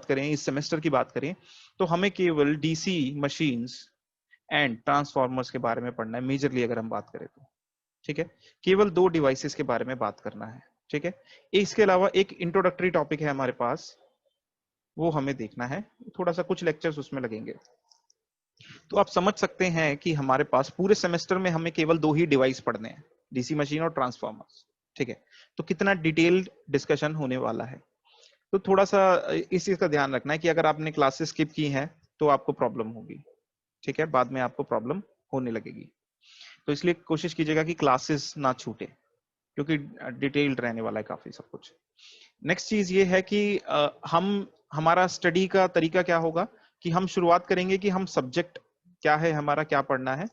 करें, इस सेमेस्टर की बात करें, तो हमें केवल डीसी मशीन्स एंड ट्रांसफॉर्मर्स के बारे में पढ़ना है मेजरली, अगर हम बात करें तो। ठीक है, केवल 2 डिवाइसेस के बारे में बात करना है। ठीक है, इसके अलावा एक इंट्रोडक्टरी टॉपिक है हमारे पास, वो हमें देखना है, थोड़ा सा कुछ लेक्चर्स उसमें लगेंगे। तो आप समझ सकते हैं कि हमारे पास पूरे सेमेस्टर में हमें केवल 2 ही डिवाइस पढ़ने हैं, डीसी मशीन और ट्रांसफॉर्मर्स। ठीक है, तो कितना डिटेल्ड डिस्कशन होने वाला है। तो थोड़ा सा इस चीज का ध्यान रखना है कि अगर आपने क्लासेस स्किप की हैं तो आपको प्रॉब्लम होगी। ठीक है, बाद में आपको प्रॉब्लम होने लगेगी, तो इसलिए कोशिश कीजिएगा कि क्लासेस ना छूटे, क्योंकि डिटेल्ड रहने वाला है काफी सब कुछ। नेक्स्ट चीज ये है कि हमारा स्टडी का तरीका क्या होगा कि हम शुरुआत करेंगे कि हम सब्जेक्ट क्या है हमारा, क्या पढ़ना है,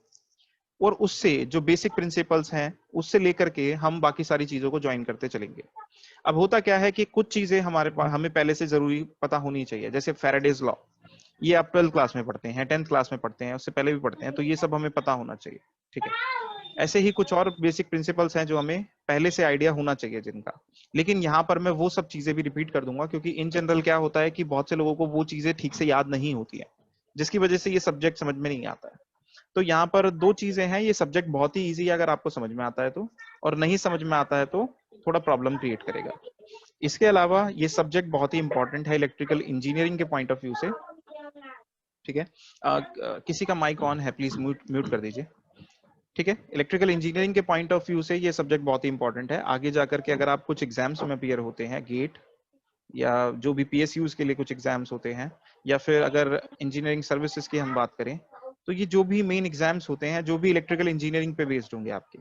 और उससे जो बेसिक प्रिंसिपल्स हैं उससे लेकर के हम बाकी सारी चीजों को ज्वाइन करते चलेंगे। अब होता क्या है कि कुछ चीजें हमारे पास हमें पहले से जरूरी पता होनी चाहिए, जैसे फैराडेज लॉ, ये आप 12th क्लास में पढ़ते हैं, 10th क्लास में पढ़ते हैं, उससे पहले भी पढ़ते हैं, तो ये सब हमें पता होना चाहिए। ठीक है, ऐसे ही कुछ और बेसिक प्रिंसिपल्स हैं जो हमें पहले से आइडिया होना चाहिए जिनका, लेकिन यहाँ पर मैं वो सब चीजें भी रिपीट कर दूंगा, क्योंकि इन जनरल क्या होता है कि बहुत से लोगों को वो चीजें ठीक से याद नहीं होती है, जिसकी वजह से ये सब्जेक्ट समझ में नहीं आता है। तो यहाँ पर 2 चीजें हैं, ये सब्जेक्ट बहुत ही इजी है अगर आपको समझ में आता है तो, और नहीं समझ में आता है तो थोड़ा प्रॉब्लम क्रिएट करेगा। इसके अलावा ये सब्जेक्ट बहुत ही इंपॉर्टेंट है इलेक्ट्रिकल इंजीनियरिंग के पॉइंट ऑफ व्यू से। ठीक है, किसी का माइक ऑन है, प्लीज म्यूट कर दीजिए। ठीक है, इलेक्ट्रिकल इंजीनियरिंग के पॉइंट ऑफ व्यू से ये सब्जेक्ट बहुत ही इंपॉर्टेंट है। आगे जाकर के अगर आप कुछ एग्जाम्स में अपीयर होते हैं, गेट या जो भी पीएसयूज के लिए कुछ एग्जाम्स होते हैं, या फिर अगर इंजीनियरिंग सर्विसेज की हम बात करें, तो ये जो भी मेन एग्जाम्स होते हैं जो भी इलेक्ट्रिकल इंजीनियरिंग पे बेस्ड होंगे आपके,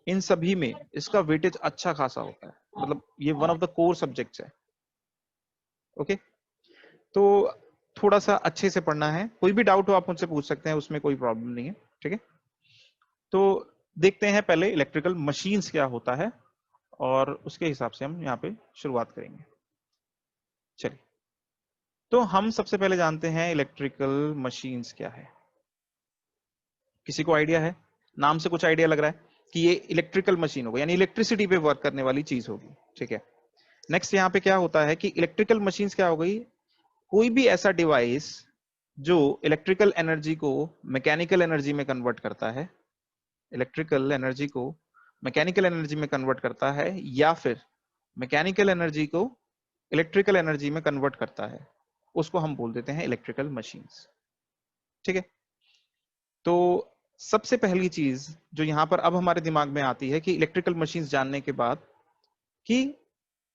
इन सभी में इसका वेटेज अच्छा खासा होता है, मतलब ये one of the core subjects है। ओके, तो थोड़ा सा अच्छे से पढ़ना है, कोई भी डाउट हो आप मुझसे पूछ सकते हैं, उसमें कोई प्रॉब्लम नहीं है। ठीक है, तो देखते हैं पहले इलेक्ट्रिकल मशीन्स क्या होता है, और उसके हिसाब से हम यहाँ पे शुरुआत करेंगे। चलिए, तो हम सबसे पहले जानते हैं इलेक्ट्रिकल मशीन्स क्या है। किसी को आइडिया है? नाम से कुछ आइडिया लग रहा है कि ये इलेक्ट्रिकल मशीन होगी, यानी इलेक्ट्रिसिटी पे वर्क करने वाली चीज होगी। ठीक है, नेक्स्ट यहाँ पे क्या होता है कि इलेक्ट्रिकल मशीन्स क्या हो गई, कोई भी ऐसा डिवाइस जो इलेक्ट्रिकल एनर्जी को मैकेनिकल एनर्जी में कन्वर्ट करता है, इलेक्ट्रिकल एनर्जी को मैकेनिकल एनर्जी में कन्वर्ट करता है, या फिर मैकेनिकल एनर्जी को इलेक्ट्रिकल एनर्जी में कन्वर्ट करता है, उसको हम बोल देते हैं इलेक्ट्रिकल मशीन्स। ठीक है, तो सबसे पहली चीज जो यहां पर अब हमारे दिमाग में आती है कि इलेक्ट्रिकल मशीन्स जानने के बाद कि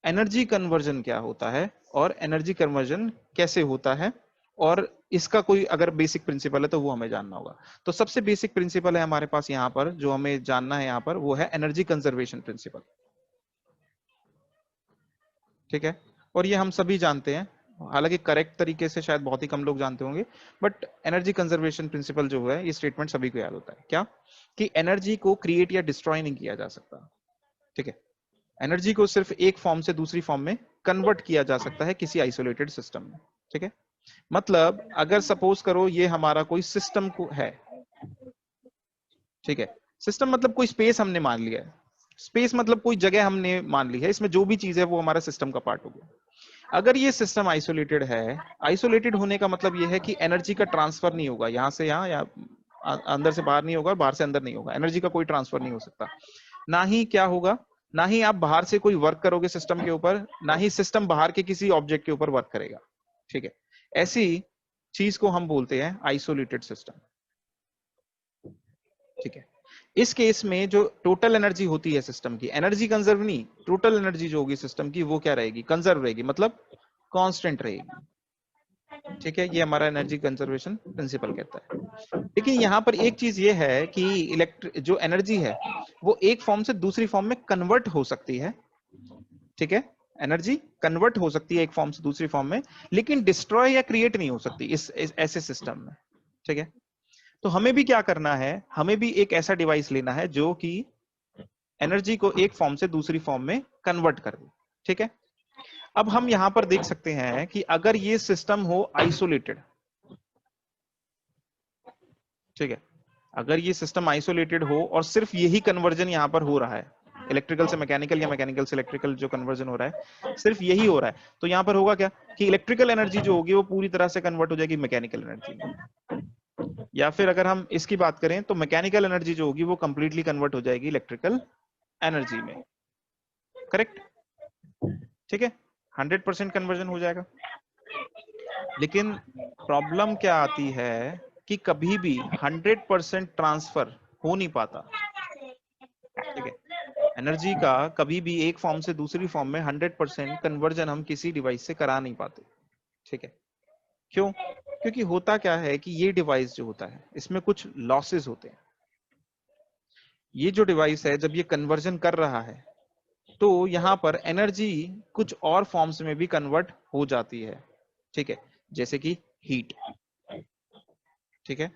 एनर्जी कन्वर्जन क्या होता है और एनर्जी कन्वर्जन कैसे होता है, और इसका कोई अगर बेसिक प्रिंसिपल है तो वो हमें जानना होगा। तो सबसे बेसिक प्रिंसिपल है हमारे पास यहाँ पर जो हमें जानना है यहाँ पर, वो है एनर्जी कंजर्वेशन प्रिंसिपल। ठीक है, और ये हम सभी जानते हैं, हालांकि करेक्ट तरीके से शायद बहुत ही कम लोग जानते होंगे, बट एनर्जी कंजर्वेशन प्रिंसिपल जो है, ये स्टेटमेंट सभी को याद होता है क्या, कि एनर्जी को क्रिएट या डिस्ट्रॉय नहीं किया जा सकता। ठीक है, एनर्जी को सिर्फ एक फॉर्म से दूसरी फॉर्म में कन्वर्ट किया जा सकता है किसी आइसोलेटेड सिस्टम में। ठीक है, मतलब अगर सपोज करो ये हमारा कोई सिस्टम को है, ठीक है, सिस्टम मतलब कोई स्पेस हमने मान लिया है, स्पेस मतलब कोई जगह हमने मान ली है, इसमें जो भी चीज है वो हमारा सिस्टम का पार्ट हो गया। अगर ये सिस्टम आइसोलेटेड है, आइसोलेटेड होने का मतलब ये है कि एनर्जी का ट्रांसफर नहीं होगा, यहाँ से यहाँ या अंदर से बाहर नहीं होगा, बाहर से अंदर नहीं होगा, एनर्जी का कोई ट्रांसफर नहीं हो सकता। ना ही क्या होगा, ना ही आप बाहर से कोई वर्क करोगे सिस्टम के ऊपर, ना ही सिस्टम बाहर के किसी ऑब्जेक्ट के ऊपर वर्क करेगा। ठीक है, ऐसी चीज को हम बोलते हैं आइसोलेटेड सिस्टम। ठीक है, इस केस में जो टोटल एनर्जी होती है सिस्टम की, एनर्जी कंजर्व नहीं, टोटल एनर्जी जो होगी सिस्टम की वो क्या रहेगी, कंजर्व रहेगी, मतलब कांस्टेंट रहेगी। ठीक है, ये हमारा एनर्जी कंजर्वेशन प्रिंसिपल कहता है। लेकिन यहाँ पर एक चीज ये है कि जो एनर्जी है वो एक फॉर्म से दूसरी फॉर्म में कन्वर्ट हो सकती है। ठीक है, एनर्जी कन्वर्ट हो सकती है एक फॉर्म से दूसरी फॉर्म में, लेकिन डिस्ट्रॉय या क्रिएट नहीं हो सकती इस ऐसे सिस्टम में। ठीक है, तो हमें भी क्या करना है, हमें भी एक ऐसा डिवाइस लेना है जो कि एनर्जी को एक फॉर्म से दूसरी फॉर्म में कन्वर्ट कर दे। ठीक है, अब हम यहां पर देख सकते हैं कि अगर ये सिस्टम हो आइसोलेटेड, ठीक है, अगर ये सिस्टम आइसोलेटेड हो और सिर्फ यही कन्वर्जन यहां पर हो रहा है, इलेक्ट्रिकल से मैकेनिकल या मैकेनिकल से इलेक्ट्रिकल जो कन्वर्जन हो रहा है सिर्फ यही हो रहा है। तो यहाँ पर होगा क्या कि इलेक्ट्रिकल एनर्जी जो होगी वो पूरी तरह से कन्वर्ट हो जाएगी मैकेनिकल एनर्जी में, या फिर अगर हम इसकी बात करें तो मैकेनिकल एनर्जी जो होगी वो कंप्लीटली कन्वर्ट हो जाएगी इलेक्ट्रिकल एनर्जी में। करेक्ट, ठीक है, 100% कन्वर्जन हो जाएगा। लेकिन प्रॉब्लम क्या आती है कि कभी भी 100% ट्रांसफर हो नहीं पाता। ठीक है, एनर्जी का कभी भी एक फॉर्म से दूसरी फॉर्म में 100% कन्वर्जन हम किसी डिवाइस से करा नहीं पाते। ठीक है, क्यों? क्योंकि होता क्या है कि ये डिवाइस जो होता है इसमें कुछ लॉसेस होते हैं। ये जो डिवाइस है जब ये कन्वर्जन कर रहा है तो यहां पर एनर्जी कुछ और फॉर्म्स में भी कन्वर्ट हो जाती है। ठीक है, जैसे कि हीट। ठीक है,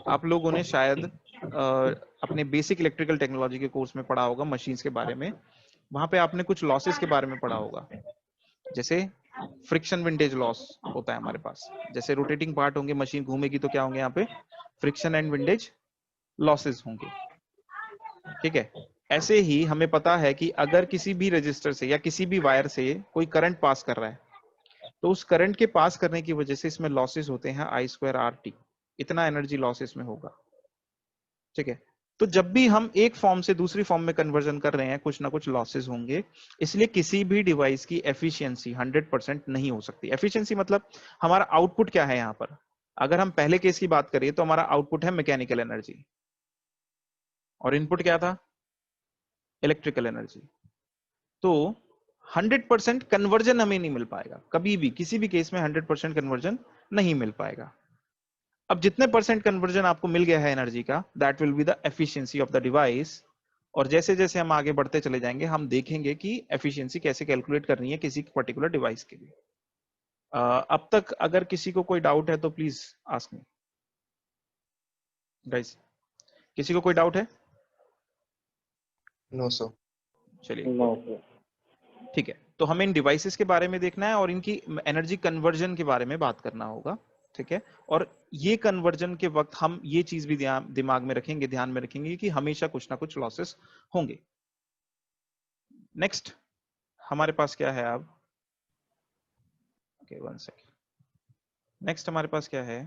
आप लोगों ने शायद अपने बेसिक इलेक्ट्रिकल टेक्नोलॉजी के कोर्स में पढ़ा होगा मशीन्स के बारे में, वहां पे आपने कुछ लॉसेस के बारे में पढ़ा होगा। जैसे फ्रिक्शन विंडेज लॉस होता है हमारे पास, जैसे रोटेटिंग पार्ट होंगे, मशीन घूमेगी तो क्या होंगे यहाँ पे फ्रिक्शन एंड विंडेज लॉसेस होंगे। ठीक है, ऐसे ही हमें पता है कि अगर किसी भी रजिस्टर से या किसी भी वायर से कोई करंट पास कर रहा है तो उस करंट के पास करने की वजह से इसमें लॉसेस होते हैं I²RT, इतना एनर्जी लॉस इसमें होगा। ठीक है, तो जब भी हम एक फॉर्म से दूसरी फॉर्म में कन्वर्जन कर रहे हैं कुछ ना कुछ लॉसेस होंगे, इसलिए किसी भी डिवाइस की एफिशिएंसी 100% नहीं हो सकती। एफिशिएंसी मतलब हमारा आउटपुट क्या है यहाँ पर, अगर हम पहले केस की बात करें तो हमारा आउटपुट है मैकेनिकल एनर्जी और इनपुट क्या था, इलेक्ट्रिकल एनर्जी। तो 100% कन्वर्जन हमें नहीं मिल पाएगा, कभी भी किसी भी केस में 100% कन्वर्जन नहीं मिल पाएगा। अब जितने परसेंट कन्वर्जन आपको मिल गया है एनर्जी का, that will be the efficiency of the device. और जैसे जैसे हम आगे बढ़ते चले जाएंगे हम देखेंगे कि एफिशिएंसी कैसे कैलकुलेट करनी है किसी पर्टिकुलर डिवाइस के लिए। अब तक अगर किसी को कोई डाउट है तो प्लीज आस्क मी गाइस। किसी को कोई डाउट है? No sir. चलिए नो सर। ठीक है, तो हमें इन डिवाइसेस के बारे में देखना है और इनकी एनर्जी कन्वर्जन के बारे में बात करना होगा। ठीक है, और ये कन्वर्जन के वक्त हम ये चीज भी दिमाग में रखेंगे, ध्यान में रखेंगे कि हमेशा कुछ ना कुछ लॉसेस होंगे। नेक्स्ट हमारे पास क्या है अब, ओके 1 सेकेंड। नेक्स्ट हमारे पास क्या है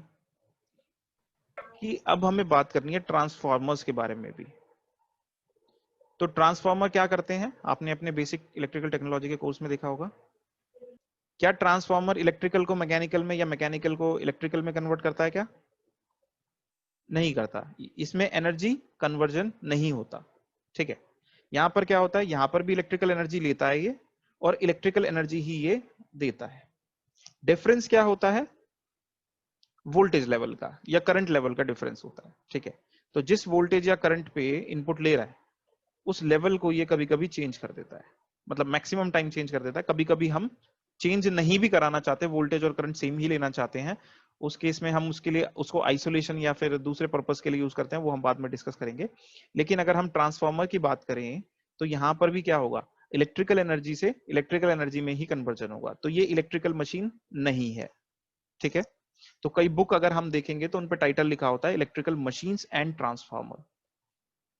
कि अब हमें बात करनी है ट्रांसफॉर्मर्स के बारे में भी। तो ट्रांसफॉर्मर क्या करते हैं, आपने अपने बेसिक इलेक्ट्रिकल टेक्नोलॉजी के कोर्स में देखा होगा। क्या ट्रांसफॉर्मर इलेक्ट्रिकल को मैकेनिकल में या मैकेनिकल को इलेक्ट्रिकल में कन्वर्ट करता है? क्या नहीं करता, इसमें एनर्जी कन्वर्जन नहीं होता। ठीक है, यहां पर क्या होता है, यहां पर भी इलेक्ट्रिकल एनर्जी लेता है ये और इलेक्ट्रिकल एनर्जी ही ये देता है। डिफरेंस क्या होता है, वोल्टेज लेवल का या करंट लेवल का डिफरेंस होता है। ठीक है, तो जिस वोल्टेज या करंट पे इनपुट ले रहा है उस लेवल को ये कभी कभी चेंज कर देता है, मतलब मैक्सिमम टाइम चेंज कर देता है। कभी कभी हम चेंज नहीं भी कराना चाहते, वोल्टेज और करंट सेम ही लेना चाहते हैं, उस केस में हम उसके लिए उसको आइसोलेशन या फिर दूसरे पर्पस के लिए यूज करते हैं, वो हम बाद में डिस्कस करेंगे। लेकिन अगर हम ट्रांसफार्मर की बात करें तो यहां पर भी क्या होगा, इलेक्ट्रिकल एनर्जी से इलेक्ट्रिकल एनर्जी में ही कन्वर्जन होगा, तो ये इलेक्ट्रिकल मशीन नहीं है। ठीक है, तो कई बुक अगर हम देखेंगे तो उन पर टाइटल लिखा होता है इलेक्ट्रिकल मशीन्स एंड ट्रांसफार्मर।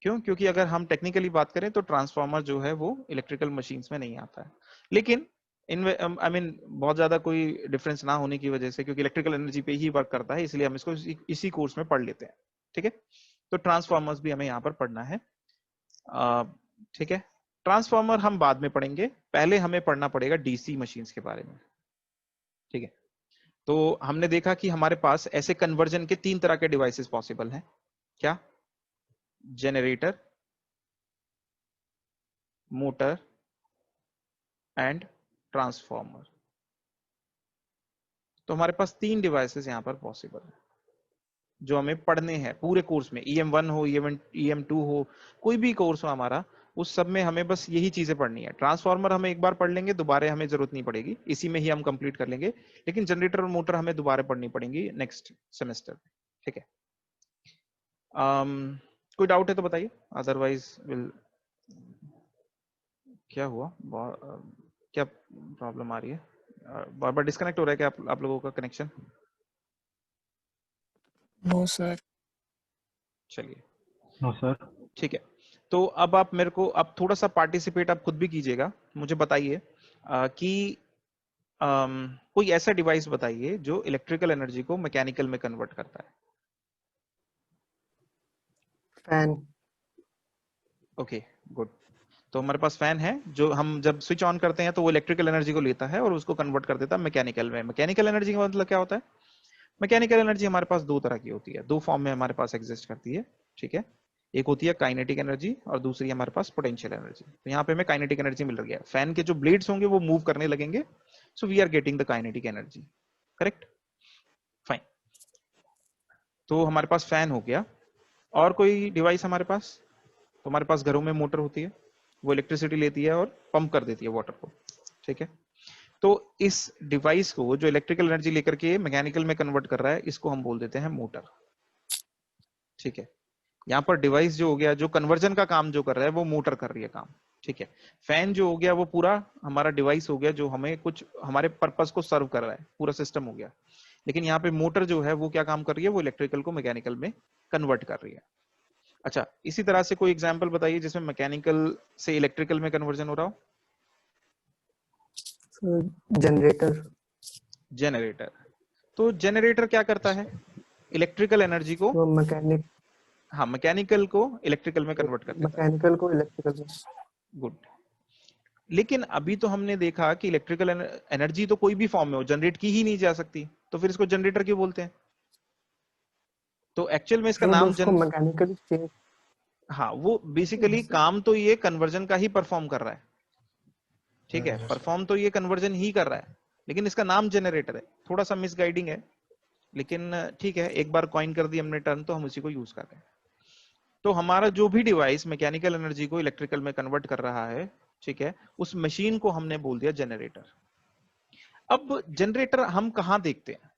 क्यों? क्योंकि अगर हम टेक्निकली बात करें तो ट्रांसफार्मर जो है वो इलेक्ट्रिकल मशीन्स में नहीं आता है। लेकिन इन आई मीन बहुत ज्यादा कोई डिफरेंस ना होने की वजह से, क्योंकि इलेक्ट्रिकल एनर्जी पे ही वर्क करता है, इसलिए हम इसको इसी कोर्स में पढ़ लेते हैं। ठीक है, तो ट्रांसफार्मर्स भी हमें यहाँ पर पढ़ना है। ठीक है, ट्रांसफार्मर हम बाद में पढ़ेंगे, पहले हमें पढ़ना पड़ेगा डीसी मशीन्स के बारे में। ठीक है, तो हमने देखा कि हमारे पास ऐसे कन्वर्जन के 3 तरह के डिवाइसेस पॉसिबल हैं। क्या? Generator, motor and transformer. तो हमारे पास 3 डिवाइसेस यहां पर पॉसिबल है जो हमें पढ़ने हैं पूरे कोर्स में। EM1 हो, EM2 हो, कोई भी कोर्स हो हमारा, उस सब में हमें बस यही चीजें पढ़नी है। ट्रांसफार्मर हम एक बार पढ़ लेंगे, दोबारा हमें जरूरत नहीं पड़ेगी, इसी में ही हम कंप्लीट कर लेंगे। लेकिन जनरेटर और मोटर हमें दोबारा पढ़नी पड़ेंगी नेक्स्ट सेमेस्टर में। ठीक है, कोई डाउट है तो बताइए, अदरवाइज विल। क्या हुआ, क्या प्रॉब्लम आ रही है? बार बार डिस्कनेक्ट हो रहा है क्या आप लोगों का कनेक्शन? No sir. चलिए नो सर। ठीक है, तो अब आप मेरे को अब थोड़ा सा पार्टिसिपेट आप खुद भी कीजिएगा, मुझे बताइए कि कोई ऐसा डिवाइस बताइए जो इलेक्ट्रिकल एनर्जी को मैकेनिकल में कन्वर्ट करता है। फैन। Okay, good. तो हमारे पास फैन है, जो हम जब स्विच ऑन करते हैं तो वो इलेक्ट्रिकल एनर्जी को लेता है और उसको कन्वर्ट कर देता है मैकेनिकल में। मैकेनिकल एनर्जी का मतलब क्या होता है? मैकेनिकल एनर्जी हमारे पास दो तरह की होती है, दो फॉर्म में हमारे पास एग्जिस्ट करती है, ठीक है। एक होती है काइनेटिक एनर्जी और दूसरी हमारे पास पोटेंशियल एनर्जी। तो यहाँ पे हमें काइनेटिक एनर्जी मिल रही है, फैन के जो ब्लेड्स होंगे वो मूव करने लगेंगे, so we are getting the kinetic energy, correct, fine. तो हमारे पास फैन हो गया। और कोई डिवाइस हमारे पास? तो हमारे पास घरों में मोटर होती है, वो इलेक्ट्रिसिटी लेती है और पंप कर देती है वाटर को, ठीक है। तो इस डिवाइस को जो इलेक्ट्रिकल एनर्जी लेकर के मैकेनिकल में कन्वर्ट कर रहा है, इसको हम बोल देते हैं मोटर, ठीक है। यहाँ पर डिवाइस जो हो गया, जो कन्वर्जन का काम जो कर रहा है, वो मोटर कर रही है काम, ठीक है। फैन जो हो गया वो पूरा हमारा डिवाइस हो गया, जो हमें कुछ हमारे पर्पस को सर्व कर रहा है, पूरा सिस्टम हो गया। लेकिन यहाँ पे मोटर जो है वो क्या काम कर रही है? वो इलेक्ट्रिकल को मैकेनिकल में कन्वर्ट कर रही है। अच्छा, इसी तरह से कोई एग्जांपल बताइए जिसमें मैकेनिकल से इलेक्ट्रिकल में कन्वर्जन हो रहा हो। जनरेटर। जनरेटर। तो जनरेटर क्या करता है? इलेक्ट्रिकल एनर्जी को, तो मैकेनिक हाँ, मैकेनिकल को इलेक्ट्रिकल में कन्वर्ट कर देता है। मैकेनिकल को इलेक्ट्रिकल में। गुड। लेकिन अभी तो हमने देखा कि इलेक्ट्रिकल एनर्जी तो कोई भी फॉर्म में हो जनरेट की ही नहीं जा सकती, तो फिर इसको जनरेटर क्यों बोलते हैं? तो एक्चुअल में इसका फिर नाम उसको मैकेनिकली चेंज। हाँ, वो बेसिकली काम तो ये कन्वर्जन का ही परफॉर्म कर रहा है, ठीक है, परफॉर्म तो ये कन्वर्जन ही कर रहा है, लेकिन इसका नाम जनरेटर है। थोड़ा सा मिसगाइडिंग है, लेकिन ठीक है, एक बार कॉइन कर दी हमने टर्म, तो हम उसी को यूज कर रहे हैं। तो हमारा जो भी डिवाइस मैकेनिकल एनर्जी को इलेक्ट्रिकल में कन्वर्ट कर रहा है, ठीक है, उस मशीन को हमने बोल दिया जनरेटर। अब जनरेटर हम कहां देखते हैं?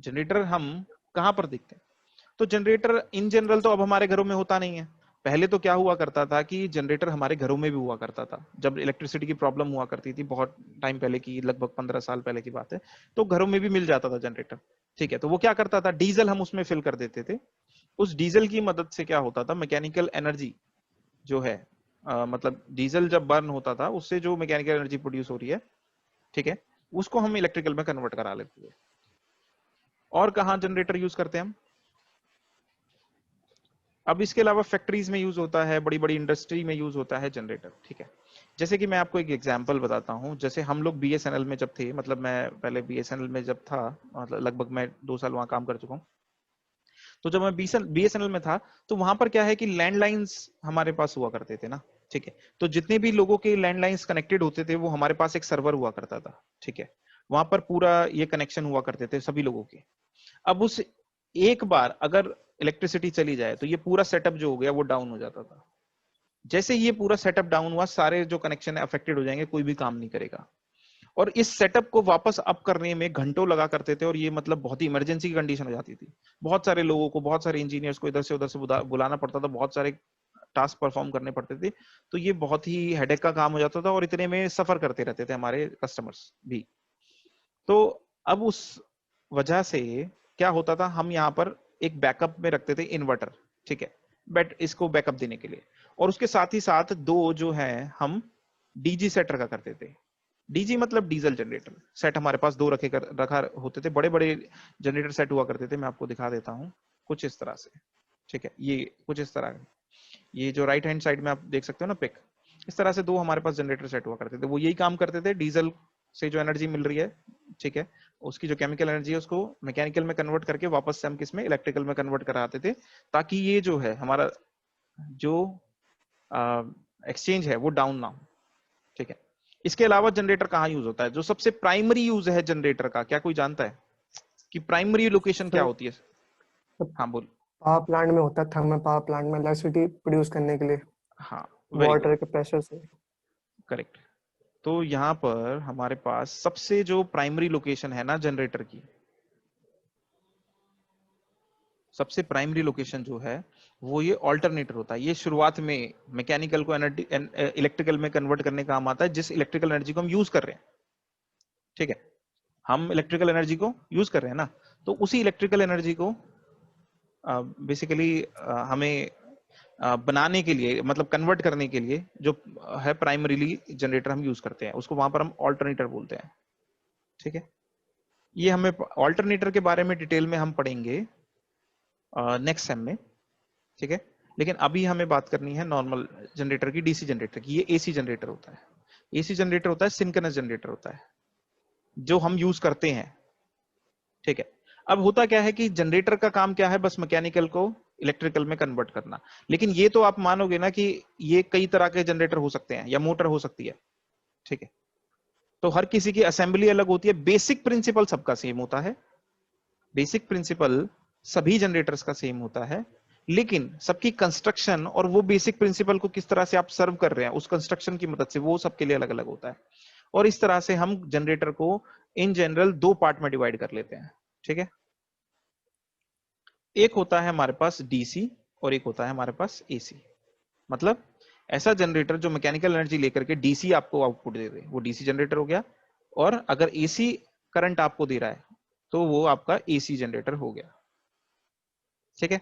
जनरेटर हम कहां पर देखते हैं? तो जनरेटर इन जनरल तो अब हमारे घरों में होता नहीं है। पहले तो क्या हुआ करता था कि जनरेटर हमारे घरों में भी हुआ करता था, जब इलेक्ट्रिसिटी की प्रॉब्लम हुआ करती थी, बहुत टाइम पहले की, लगभग 15 साल पहले की बात है, तो घरों में भी मिल जाता था जनरेटर, ठीक है। तो वो क्या करता था, डीजल हम उसमें फिल कर देते थे। उस डीजल की मदद से क्या होता था, मैकेनिकल एनर्जी जो है, मतलब डीजल जब बर्न होता था, उससे जो मैकेनिकल एनर्जी प्रोड्यूस हो रही है, ठीक है, उसको हम इलेक्ट्रिकल में कन्वर्ट करा लेते थे। और कहाँ जनरेटर यूज करते हैं हम? अब इसके अलावा फैक्ट्रीज में यूज होता है, बड़ी बड़ी इंडस्ट्री में यूज होता है जनरेटर, ठीक है। जैसे कि मैं आपको एक एग्जांपल बताता हूं, जैसे हम लोग बीएसएनएल में जब थे, मतलब मैं पहले बीएसएनएल में जब था, मतलब लगभग मैं 2 साल वहां काम कर चुका हूँ। तो जब मैं बीएसएनएल में था, तो वहां पर क्या है कि लैंडलाइंस हमारे पास हुआ करते थे ना, ठीक है। तो जितने भी लोगों के लैंडलाइंस कनेक्टेड होते थे, वो हमारे पास एक सर्वर हुआ करता था, ठीक है। वहां पर पूरा ये कनेक्शन हुआ करते थे सभी लोगों के। अब उस एक बार अगर इलेक्ट्रिसिटी चली जाए, तो ये पूरा सेटअप जो हो गया वो डाउन हो जाता था। जैसे ये पूरा सेटअप डाउन हुआ, सारे जो कनेक्शन है अफेक्टेड हो जाएंगे, कोई भी काम नहीं करेगा। और इस सेटअप को वापस अप करने में घंटों लगा करते थे, और ये मतलब बहुत ही इमरजेंसी की कंडीशन हो जाती थी। बहुत सारे लोगों को, बहुत सारे इंजीनियर्स को इधर से उधर से बुलाना पड़ता था, बहुत सारे टास्क परफॉर्म करने पड़ते थे। तो ये बहुत ही हेडेक का काम हो जाता था, और इतने में सफर करते रहते थे हमारे कस्टमर्स भी। तो अब उस वजह से क्या होता था, हम यहाँ पर एक बैकअप में रखते थे इन्वर्टर, ठीक है, इसको बैकअप देने के लिए। और उसके साथ ही साथ दो जो है हम डीजी सेट रखा करते थे। डीजी मतलब डीजल जनरेटर सेट, हमारे पास दो रखा होते थे, बड़े बड़े जनरेटर सेट हुआ करते थे। मैं आपको दिखा देता हूँ कुछ इस तरह से, ठीक है, ये कुछ इस तरह, ये जो राइट हैंड साइड में आप देख सकते हो ना पिक, इस तरह से दो हमारे पास जनरेटर सेट हुआ करते थे। वो यही काम करते थे, डीजल से जो एनर्जी मिल रही है, ठीक है, उसकी जो केमिकल एनर्जी है उसको मैकेनिकल में कन्वर्ट करके वापस से हम किस में, इलेक्ट्रिकल में कन्वर्ट कराते थे, ताकि ये जो है हमारा जो एक्सचेंज है वो डाउन ना हो, ठीक है। इसके अलावा जनरेटर कहाँ यूज होता है? जो सबसे प्राइमरी यूज है जनरेटर का, क्या कोई जानता है कि प्राइमरी लोकेशन क्या होती है? हाँ बोल। पावर प्लांट में होता है, थर्मल पावर प्लांट में इलेक्ट्रिसिटी प्रोड्यूस करने के लिए हाँ, वेरी गुड, वाटर के प्रेशर से। करेक्ट। तो यहाँ पर हमारे पास सबसे जो प्राइमरी लोकेशन है ना जनरेटर की, सबसे प्राइमरी लोकेशन जो है वो ये ऑल्टरनेटर होता है। ये शुरुआत में मैकेनिकल को एनर्जी इलेक्ट्रिकल में कन्वर्ट करने का काम आता है, जिस इलेक्ट्रिकल एनर्जी को हम यूज कर रहे हैं, ठीक है। हम इलेक्ट्रिकल एनर्जी को यूज कर रहे हैं ना, तो उसी इलेक्ट्रिकल एनर्जी को बेसिकली हमें बनाने के लिए, मतलब कन्वर्ट करने के लिए जो है प्राइमरीली जनरेटर हम यूज करते हैं, उसको वहां पर हम ऑल्टरनेटर बोलते हैं। ठीक है, ये हमें ऑल्टरनेटर के बारे में डिटेल में हम पढ़ेंगे नेक्स्ट सेम में। ठीक है, लेकिन अभी हमें बात करनी है नॉर्मल जनरेटर की, डीसी जनरेटर की। ये एसी जनरेटर होता है, एसी जनरेटर होता है, सिंक्रोनस जनरेटर होता है जो हम यूज करते हैं। ठीक है, अब होता क्या है कि जनरेटर का काम क्या है, बस मैकेनिकल को इलेक्ट्रिकल में कन्वर्ट करना। लेकिन ये तो आप मानोगे ना कि ये कई तरह के जनरेटर हो सकते हैं या मोटर हो सकती है। ठीक है, तो हर किसी की असेंबली अलग होती है, बेसिक प्रिंसिपल सबका सेम होता है, बेसिक प्रिंसिपल सभी जनरेटर्स का सेम होता है, लेकिन सबकी कंस्ट्रक्शन और वो बेसिक प्रिंसिपल को किस तरह से आप सर्व कर रहे हैं उस कंस्ट्रक्शन की मदद से वो सबके लिए अलग अलग होता है। और इस तरह से हम जनरेटर को इन जनरल दो पार्ट में डिवाइड कर लेते हैं। ठीक है, एक होता है हमारे पास डीसी और एक होता है हमारे पास एसी। मतलब ऐसा जनरेटर जो मैकेनिकल एनर्जी लेकर के डीसी आपको आउटपुट दे दे, वो डीसी जनरेटर हो गया। और अगर एसी करंट आपको दे रहा है तो वो आपका एसी जनरेटर हो गया। ठीक है,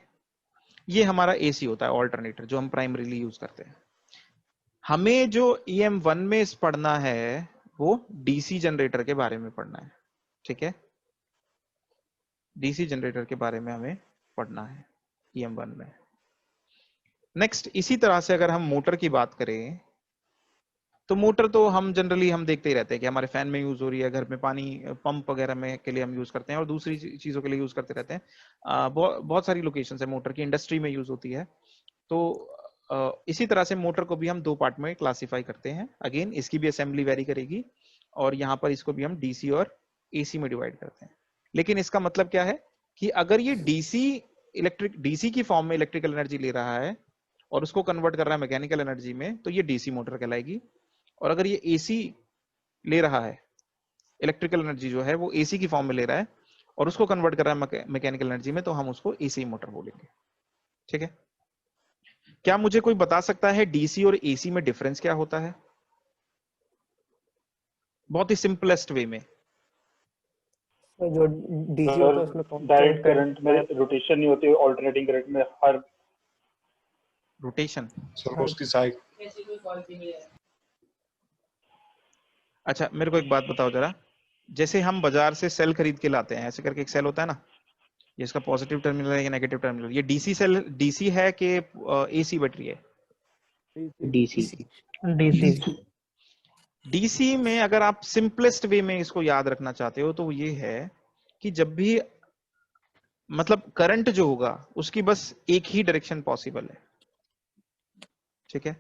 ये हमारा एसी होता है ऑल्टरनेटर जो हम प्राइमरीली यूज करते हैं। हमें जो EM1 में पढ़ना है वो डीसी जनरेटर के बारे में पढ़ना है। ठीक है, डीसी जनरेटर के बारे में हमें पढ़ना है EM1 में। नेक्स्ट, इसी तरह से अगर हम मोटर की बात करें तो मोटर तो हम जनरली हम देखते ही रहते हैं कि हमारे फैन में यूज हो रही है, घर में पानी पंप वगैरह में के लिए हम यूज करते हैं और दूसरी चीजों के लिए यूज करते रहते हैं। बहुत सारी लोकेशन है मोटर की, इंडस्ट्री में यूज होती है। तो इसी तरह से मोटर को भी हम दो पार्ट में क्लासिफाई करते हैं। अगेन इसकी भी असेंबली वेरी करेगी और यहाँ पर इसको भी हम डीसी और एसी में डिवाइड करते हैं। लेकिन इसका मतलब क्या है कि अगर ये डीसी की फॉर्म में इलेक्ट्रिकल एनर्जी ले रहा है और उसको कन्वर्ट कर रहा है मैकेनिकल एनर्जी में, तो ये डीसी मोटर कहलाएगी। और अगर ये एसी ले रहा है, इलेक्ट्रिकल एनर्जी जो है वो एसी की फॉर्म में ले रहा है और उसको कन्वर्ट कर रहा है मैकेनिकल एनर्जी में, तो हम उसको एसी मोटर बोलेंगे। ठीक है, क्या मुझे कोई बता सकता है डीसी और एसी में डिफरेंस क्या होता है, बहुत ही सिंपलेस्ट वे में? तो जो डीसी होता है उसमें डायरेक्ट कांस्टेंट करंट में करंट रोटेशन नहीं होती, ऑल्टरनेटिंग करंट में हर रोटेशन। उसकी साइड। अच्छा मेरे को एक बात बताओ जरा, जैसे हम बाजार से सेल खरीद के लाते हैं, ऐसे करके एक सेल होता है ना, ये इसका पॉजिटिव टर्मिनल है या नेगेटिव टर्मिनल, ये डीसी सेल डीसी है कि एसी बैटरी है? डीसी। डीसी। डीसी में अगर आप सिंपलेस्ट वे में इसको याद रखना चाहते हो तो वो ये है कि जब भी मतलब करंट जो होगा उसकी बस एक ही डायरेक्शन पॉसिबल है। ठीक है,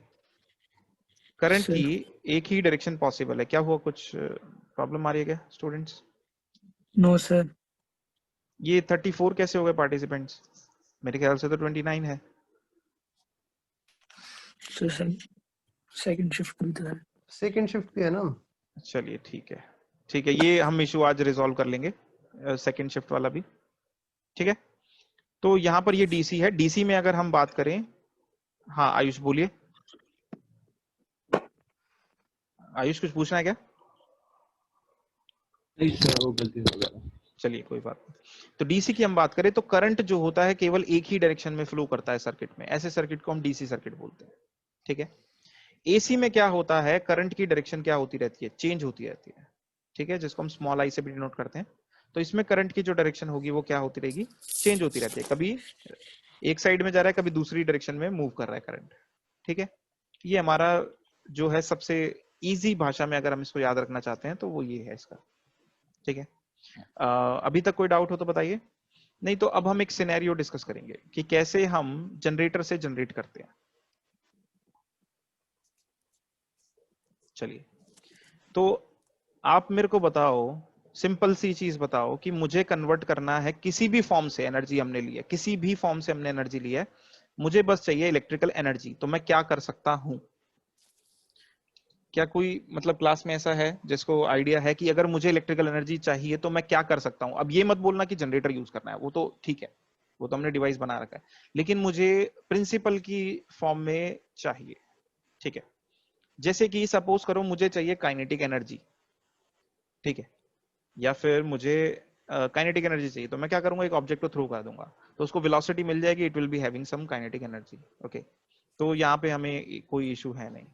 करंट की एक ही डायरेक्शन पॉसिबल है। क्या हुआ, कुछ प्रॉब्लम आ रही है क्या स्टूडेंट्स? No sir. ये 34 कैसे हो गए पार्टिसिपेंट्स? मेरे ख्याल से तो 29 है। सर सेकंड शिफ्ट भी था। सेकंड शिफ्ट भी है ना। चलिए ठीक है, ठीक है, ये हम इशू आज रिजॉल्व कर लेंगे, सेकंड शिफ्ट वाला भी। ठीक है, तो यहाँ पर ये डीसी है। डीसी में अगर हम बात करें, हाँ आयुष बोलिए। आयुष कुछ पूछना है क्या? नहीं सर, वो गलती हो गया। चलिए कोई बात नहीं। तो डीसी की हम बात करें तो करंट जो होता है केवल एक ही डायरेक्शन में फ्लो करता है सर्किट में, ऐसे सर्किट को हम डीसी सर्किट बोलते हैं। ठीक है, एसी में क्या होता है, करंट की डायरेक्शन क्या होती रहती है, चेंज होती रहती है। ठीक है, जिसको हम स्मॉल आई से भी डिनोट करते हैं। तो इसमें करंट की जो डायरेक्शन होगी वो क्या होती रहेगी, चेंज होती रहती है। कभी एक साइड में जा रहा है, कभी दूसरी डायरेक्शन में मूव कर रहा है करंट। ठीक है, ये हमारा जो है सबसे इजी भाषा में अगर हम इसको याद रखना चाहते हैं तो वो ये है इसका। ठीक है, अभी तक कोई डाउट हो तो बताइए, नहीं तो अब हम एक सिनेरियो डिस्कस करेंगे कि कैसे हम जनरेटर से जनरेट करते हैं। चलिए, तो आप मेरे को बताओ, सिंपल सी चीज बताओ कि मुझे कन्वर्ट करना है किसी भी फॉर्म से, एनर्जी हमने ली है, किसी भी फॉर्म से हमने एनर्जी ली है, मुझे बस चाहिए इलेक्ट्रिकल एनर्जी, तो मैं क्या कर सकता हूं? क्या कोई मतलब क्लास में ऐसा है जिसको आइडिया है कि अगर मुझे इलेक्ट्रिकल एनर्जी चाहिए तो मैं क्या कर सकता हूं? अब ये मत बोलना कि जनरेटर यूज करना है, वो तो ठीक है, वो तो हमने डिवाइस बना रखा है, लेकिन मुझे प्रिंसिपल की फॉर्म में चाहिए। ठीक है, जैसे कि सपोज करो मुझे चाहिए काइनेटिक एनर्जी, ठीक है, या फिर मुझे काइनेटिक एनर्जी चाहिए, तो मैं क्या करूंगा, एक ऑब्जेक्ट को थ्रो कर दूंगा तो उसको वेलोसिटी मिल जाएगी, it will be having some kinetic energy. Okay, तो यहाँ पे हमें कोई इशू है नहीं।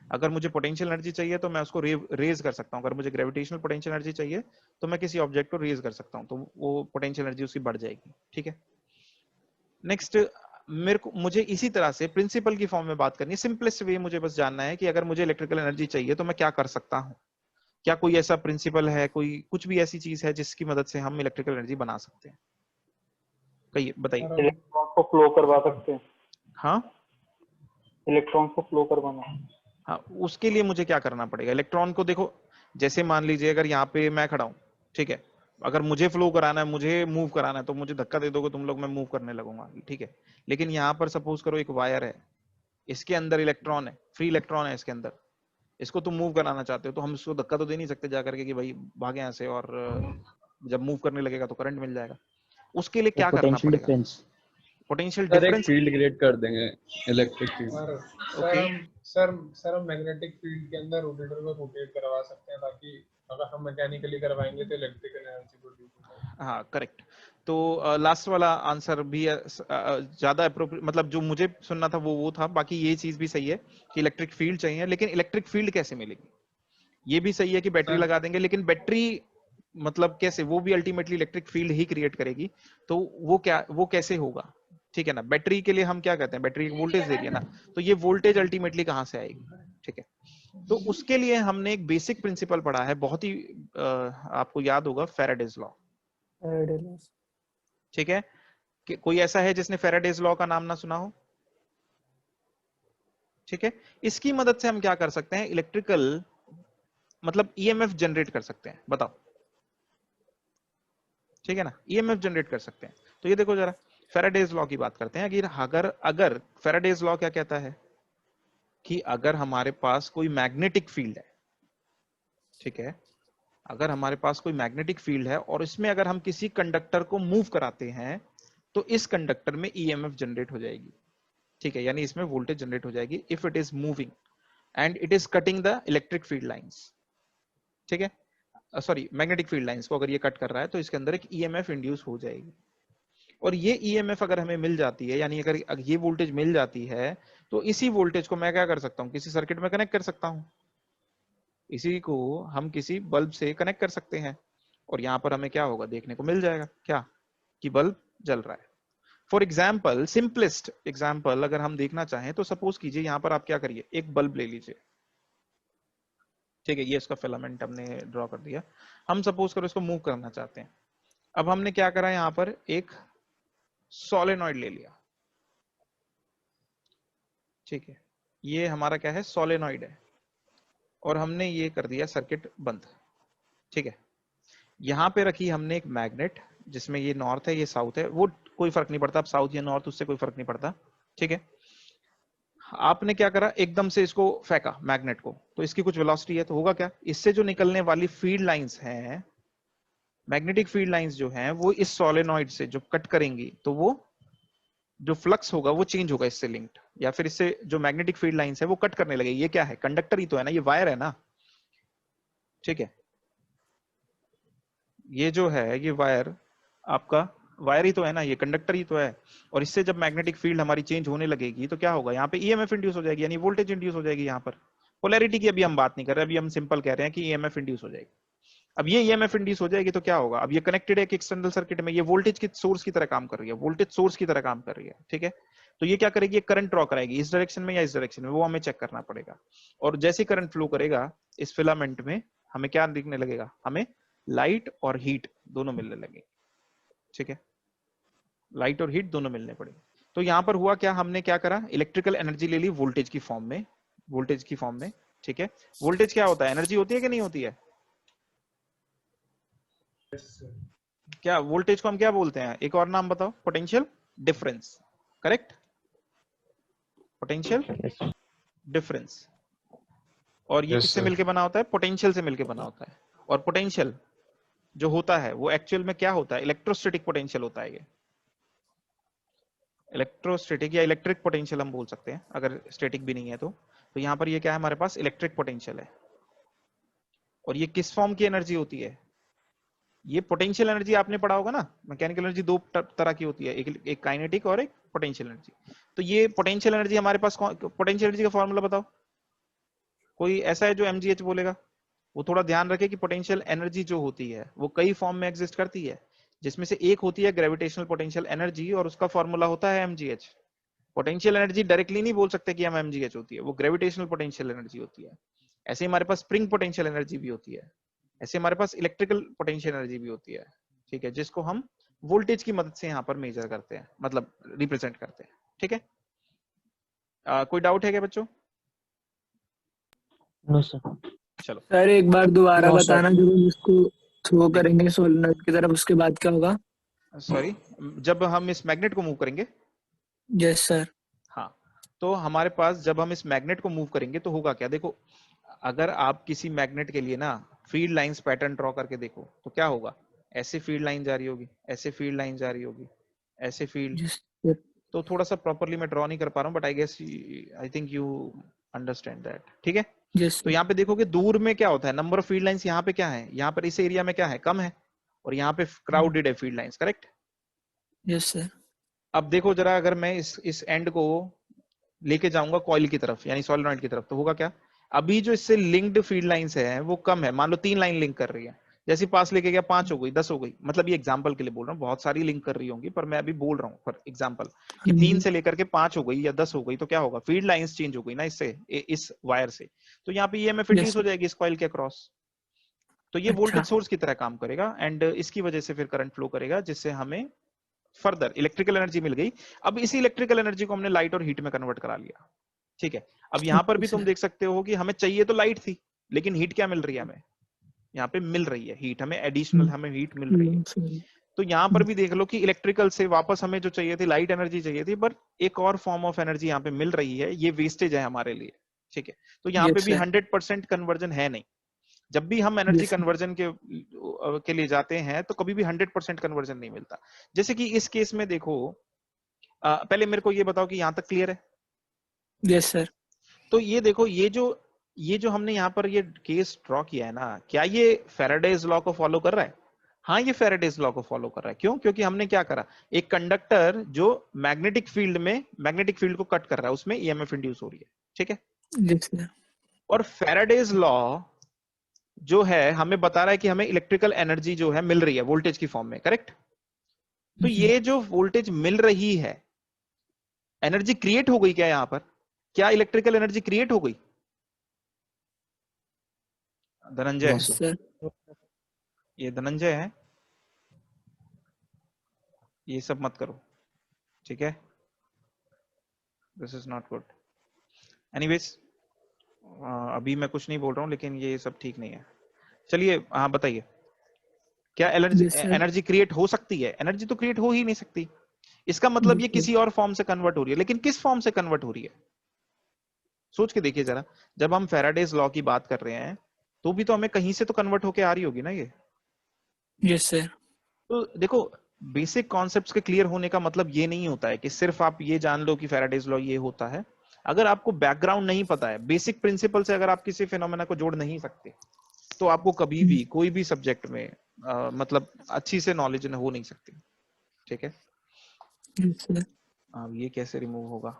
अगर मुझे पोटेंशियल एनर्जी चाहिए तो मैं उसको रेज कर सकता हूँ। अगर मुझे ग्रेविटेशनल पोटेंशियल एनर्जी चाहिए तो मैं किसी ऑब्जेक्ट को रेज कर सकता हूँ, तो वो पोटेंशियल एनर्जी उसकी बढ़ जाएगी। ठीक है, नेक्स्ट मुझे इसी तरह से प्रिंसिपल की फॉर्म में बात करनी है। सिंपलेस्ट वे मुझे बस जानना है कि अगर मुझे इलेक्ट्रिकल एनर्जी चाहिए तो मैं क्या कर सकता हूँ। क्या कोई ऐसा प्रिंसिपल है, कोई कुछ भी ऐसी चीज है जिसकी मदद से हम इलेक्ट्रिकल एनर्जी बना सकते हैं? कहिए, बताइए। इलेक्ट्रॉन को फ्लो करवा सकते हैं। हाँ इलेक्ट्रॉन को फ्लो करवाना। हाँ, उसके लिए मुझे क्या करना पड़ेगा? इलेक्ट्रॉन को देखो, जैसे मान लीजिए अगर यहाँ पे मैं खड़ा हूँ, ठीक है, अगर मुझे फ्लो कराना है, मुझे मूव कराना है, तो मुझे धक्का दे दोगे तुम लोग, मैं मूव करने लगूंगा। ठीक है, लेकिन यहाँ पर सपोज करो एक वायर है, इसके अंदर इलेक्ट्रॉन है, फ्री इलेक्ट्रॉन है इसके अंदर, इसको तुम मूव कराना चाहते हो तो हम इसको धक्का तो दे नहीं सकते जाकर के कि भाई भागे यहाँ से, और जब मूव करने लगेगा तो करंट मिल जाएगा। उसके लिए क्या करना पोटेंशियल पड़ेगा? डिफरेंस। पोटेंशियल सर एक डिफरेंस। फील्ड क्रिएट कर देंगे, इलेक्ट्रिक फील्ड। ओके, सर हम मैग्नेटिक फील्ड के अंदर रोटेटर को रोटेट करवा सकते हैं, ताकि अगर हम मैकेनिकली करवाएंगे तो इलेक्ट्रिकल एनर्जी प्रोड्यूस हो जाएगी। हाँ करेक्ट। तो लास्ट वाला आंसर भी ज्यादा अप्रोप्रिएट, मतलब जो मुझे सुनना था वो था। बाकी ये चीज भी सही है कि इलेक्ट्रिक फील्ड चाहिए, लेकिन इलेक्ट्रिक फील्ड कैसे मिलेगी? ये भी सही है कि बैटरी लगा देंगे, लेकिन बैटरी मतलब कैसे? वो भी अल्टीमेटली इलेक्ट्रिक फील्ड ही क्रिएट करेगी, तो वो कैसे होगा? ठीक है ना, बैटरी के लिए हम क्या कहते हैं, बैटरी एक वोल्टेज दे रही है ना, तो ये वोल्टेज अल्टीमेटली कहाँ से आएगी? ठीक है, तो उसके लिए हमने एक बेसिक प्रिंसिपल पढ़ा है, बहुत ही आपको याद होगा, फैराडेज लॉ। ठीक है, कि कोई ऐसा है जिसने फैराडेज लॉ का नाम ना सुना हो? ठीक है, इसकी मदद से हम क्या कर सकते हैं, इलेक्ट्रिकल मतलब ईएमएफ जनरेट कर सकते हैं। बताओ, ठीक है ना, ईएमएफ जनरेट कर सकते हैं। तो ये देखो जरा, फैराडेज लॉ की बात करते हैं। अगर फैराडेज लॉ क्या कहता है कि अगर हमारे पास कोई मैग्नेटिक फील्ड है, ठीक है, अगर हमारे पास कोई मैग्नेटिक फील्ड है और इसमें अगर हम किसी कंडक्टर को मूव कराते हैं तो इस कंडक्टर में ईएमएफ जनरेट हो जाएगी। ठीक है, यानी इसमें वोल्टेज जनरेट हो जाएगी if it is moving and it is cutting the electric field lines. ठीक है, सॉरी, मैग्नेटिक फील्ड लाइंस को अगर ये कट कर रहा है तो इसके अंदर एक ईएमएफ इंड्यूस हो जाएगी। और ये ईएमएफ अगर हमें मिल जाती है, यानी अगर ये वोल्टेज मिल जाती है, तो इसी वोल्टेज को मैं क्या कर सकता हूँ, किसी सर्किट में कनेक्ट कर सकता हूँ। इसी को हम किसी बल्ब से कनेक्ट कर सकते हैं और यहाँ पर हमें क्या होगा, देखने को मिल जाएगा क्या, कि बल्ब जल रहा है। फॉर एग्जाम्पल, सिंपलेस्ट एग्जाम्पल अगर हम देखना चाहें तो सपोज कीजिए यहाँ पर आप क्या करिए, एक बल्ब ले लीजिए। ठीक है, ये इसका फिलामेंट हमने ड्रॉ कर दिया। हम सपोज करो इसको मूव करना चाहते हैं। अब हमने क्या करा, यहाँ पर एक सोलेनॉइड ले लिया। ठीक है, ये हमारा क्या है, सोलेनॉइड है, और हमने ये कर दिया सर्किट बंद। ठीक है, यहाँ पे रखी हमने एक मैग्नेट, जिसमें ये नॉर्थ है ये साउथ है, वो कोई फर्क नहीं पड़ता, अब साउथ या नॉर्थ उससे कोई फर्क नहीं पड़ता। ठीक है, आपने क्या करा, एकदम से इसको फेंका मैग्नेट को, तो इसकी कुछ वेलोसिटी है, तो होगा क्या, इससे जो निकलने वाली फील्ड लाइंस हैं, मैग्नेटिक फील्ड लाइंस जो हैं, वो इस सोलेनॉइड से जो कट करेंगी, तो वो जो फ्लक्स होगा वो चेंज होगा इससे लिंक्ड, या फिर इससे जो मैग्नेटिक फील्ड लाइंस है वो कट करने लगे। ये क्या है, कंडक्टर ही तो है ना, ये वायर है ना। ठीक है, ये जो है ये वायर आपका वायर ही तो है ना, ये कंडक्टर ही तो है। और इससे जब मैग्नेटिक फील्ड हमारी चेंज होने लगेगी तो क्या होगा, यहाँ पे ईएमएफ इंड्यूस हो जाएगी, यानी वोल्टेज इंड्यूस हो जाएगी। यहाँ पर पोलैरिटी की अभी हम बात नहीं कर रहे, अभी हम सिंपल कह रहे हैं कि ईएमएफ इंड्यूस हो जाएगी। अब ये ईएमएफ इंड्यूस हो जाएगी तो क्या होगा, अब ये कनेक्टेड है एक एक्सटर्नल सर्किट में, ये वोल्टेज की सोर्स की तरह काम कर रही है, वोल्टेज सोर्स की तरह काम कर रही है। ठीक है, तो ये क्या करेगी, करंट ड्रॉ कराएगी इस डायरेक्शन में या इस डायरेक्शन में, वो हमें चेक करना पड़ेगा। और जैसे करंट फ्लो करेगा इस फिलामेंट में, हमें क्या दिखने लगेगा, हमें लाइट और हीट दोनों मिलने लगेंगे। ठीक है, लाइट और हीट दोनों मिलने पड़ेंगे। तो यहां पर हुआ क्या, हमने क्या करा, इलेक्ट्रिकल एनर्जी ले ली वोल्टेज की फॉर्म में, वोल्टेज की फॉर्म में। ठीक है, वोल्टेज क्या होता है, एनर्जी होती है कि नहीं होती है? क्या वोल्टेज को हम क्या बोलते हैं, एक और नाम बताओ, potential difference. Correct, potential difference. और ये किससे मिलके बना होता है, पोटेंशियल से मिलके बना होता है। और पोटेंशियल जो होता है वो एक्चुअल में क्या होता है, इलेक्ट्रोस्टैटिक पोटेंशियल होता है। ये इलेक्ट्रोस्टैटिक या इलेक्ट्रिक पोटेंशियल हम बोल सकते हैं, अगर स्टैटिक भी नहीं है तो यहाँ पर ये क्या है, हमारे पास इलेक्ट्रिक पोटेंशियल है। और ये किस फॉर्म की एनर्जी होती है, ये पोटेंशियल एनर्जी आपने पढ़ा होगा ना, मैकेनिकल एनर्जी दो तरह की होती है, एक काइनेटिक और एक पोटेंशियल एनर्जी। तो ये पोटेंशियल एनर्जी हमारे पास, पोटेंशियल एनर्जी का फॉर्मूला बताओ, कोई ऐसा है जो mgh बोलेगा? वो थोड़ा ध्यान रखे कि पोटेंशियल एनर्जी जो होती है वो कई फॉर्म में एग्जिस्ट करती है, जिसमें से एक होती है ग्रेविटेशनल पोटेंशियल एनर्जी और उसका फॉर्मूला होता है mgh। पोटेंशियल एनर्जी डायरेक्टली नहीं बोल सकते कि हम mgh होती है, वो ग्रेविटेशनल पोटेंशियल एनर्जी होती है। ऐसे हमारे पास स्प्रिंग पोटेंशियल एनर्जी भी होती है, ऐसे हमारे पास इलेक्ट्रिकल पोटेंशियल एनर्जी भी होती है, ठीक है, जिसको हम वोल्टेज की मदद से यहाँ पर मेजर करते हैं, मतलब रिप्रेजेंट करते हैं, ठीक है। कोई डाउट है क्या बच्चों? No sir. चलो सर एक बार दोबारा No, sir. बताना, जब हम इसको थ्रो करेंगे सोलेनॉइड की तरफ, उसके बाद क्या होगा? सॉरी, जब हम इस मैग्नेट को मूव करेंगे, यस सर। हाँ, तो हमारे पास जब हम इस मैग्नेट को मूव करेंगे तो होगा क्या, देखो अगर आप किसी मैग्नेट के लिए ना फील्ड लाइंस पैटर्न ड्रॉ करके देखो तो क्या होगा, ऐसे फील्ड लाइन जा रही होगी, ऐसे फील्ड लाइन जा रही होगी, ऐसे फील्ड। Yes sir. तो थोड़ा सा प्रॉपरली मैं ड्रॉ नहीं कर पा रहा हूँ, but I guess I think you understand that, ठीक है। यस तो यहाँ पे देखोगे दूर में क्या होता है, नंबर ऑफ फील्ड लाइंस यहाँ पे क्या है, यहाँ पर इस एरिया में क्या है, कम है, और यहाँ पे क्राउडेड है field lines, correct. Yes sir. अब देखो जरा, अगर मैं इस एंड को लेके जाऊंगा कॉइल की तरफ यानी सोलेनॉइड की तरफ, तो होगा क्या, अभी जो इससे लिंक्ड फील्ड लाइंस है वो कम है, मान लो 3 लाइन लिंक कर रही है, जैसे पास लेके गया 5 हो गई, 10 हो गई, मतलब ये एग्जांपल के लिए बोल रहा हूँ, बहुत सारी लिंक कर रही होंगी पर मैं अभी बोल रहा हूँ फॉर एग्जांपल कि 3 से लेकर के 5 हो गई या 10 हो गई, तो क्या होगा, फील्ड लाइंस चेंज हो गई ना इससे, इस वायर से, तो यहाँ पे ईएमएफ इंड्यूस हो जाएगी इस कॉइल के अक्रॉस। तो ये वोल्टेज सोर्स की तरह काम करेगा एंड इसकी वजह से फिर करंट फ्लो करेगा, जिससे हमें फर्दर इलेक्ट्रिकल एनर्जी मिल गई। अब इसी इलेक्ट्रिकल एनर्जी को हमने लाइट और हीट में कन्वर्ट करा लिया, ठीक है। अब यहाँ पर भी तुम देख सकते हो कि हमें चाहिए तो लाइट थी, लेकिन हीट क्या मिल रही है हमें, यहाँ पे मिल रही है हीट, हमें एडिशनल हमें हीट मिल रही है। तो यहाँ पर भी देख लो कि इलेक्ट्रिकल से वापस हमें जो चाहिए थी लाइट एनर्जी चाहिए थी, पर एक और फॉर्म ऑफ एनर्जी यहाँ पे मिल रही है, ये वेस्टेज है हमारे लिए, ठीक है। तो यहाँ पे भी 100% कन्वर्जन है नहीं, जब भी हम एनर्जी कन्वर्जन के लिए जाते हैं तो कभी भी 100% कन्वर्जन नहीं मिलता। जैसे कि इस केस में देखो, पहले मेरे को ये बताओ कि यहाँ तक क्लियर है? Yes sir. तो ये देखो, ये जो हमने यहाँ पर ये केस ड्रॉ किया है ना, क्या ये फैराडेज लॉ को फॉलो कर रहा है? हाँ, ये फैराडेज लॉ को फॉलो कर रहा है। क्यों? क्योंकि हमने क्या करा, एक कंडक्टर जो मैग्नेटिक फील्ड को कट कर रहा है, उसमें ईएमएफ इंड्यूस हो रही है, ठीक है। Yes sir. और फैराडेज लॉ जो है हमें बता रहा है कि हमें इलेक्ट्रिकल एनर्जी जो है मिल रही है वोल्टेज की फॉर्म में, करेक्ट। तो ये जो वोल्टेज मिल रही है, एनर्जी क्रिएट हो गई क्या यहाँ पर? क्या इलेक्ट्रिकल एनर्जी क्रिएट हो गई? धनंजय, ये धनंजय है, ये सब मत करो, ठीक है, this is not good. Anyways, अभी मैं कुछ नहीं बोल रहा हूं, लेकिन ये सब ठीक नहीं है। चलिए, हाँ बताइए, क्या एनर्जी क्रिएट हो सकती है? एनर्जी तो क्रिएट हो ही नहीं सकती, इसका मतलब ये किसी और फॉर्म से कन्वर्ट हो रही है, लेकिन किस फॉर्म से कन्वर्ट हो रही है? सोच के देखिए जरा, जब हम फैराडेज लॉ की बात कर रहे हैं तो भी तो हमें कहीं से तो कन्वर्ट होके आ रही होगी ना ये। Yes sir. तो देखो, बेसिक कॉन्सेप्ट्स के क्लियर होने का मतलब ये नहीं होता है कि सिर्फ आप ये जान लो कि फैराडेज लॉ ये होता है। अगर आपको बैकग्राउंड नहीं पता है, बेसिक प्रिंसिपल से अगर आप किसी फिनोमेना को जोड़ नहीं सकते, तो आपको कभी भी कोई भी सब्जेक्ट में मतलब अच्छी से नॉलेज हो नहीं सकती, ठीक है। अब ये कैसे रिमूव होगा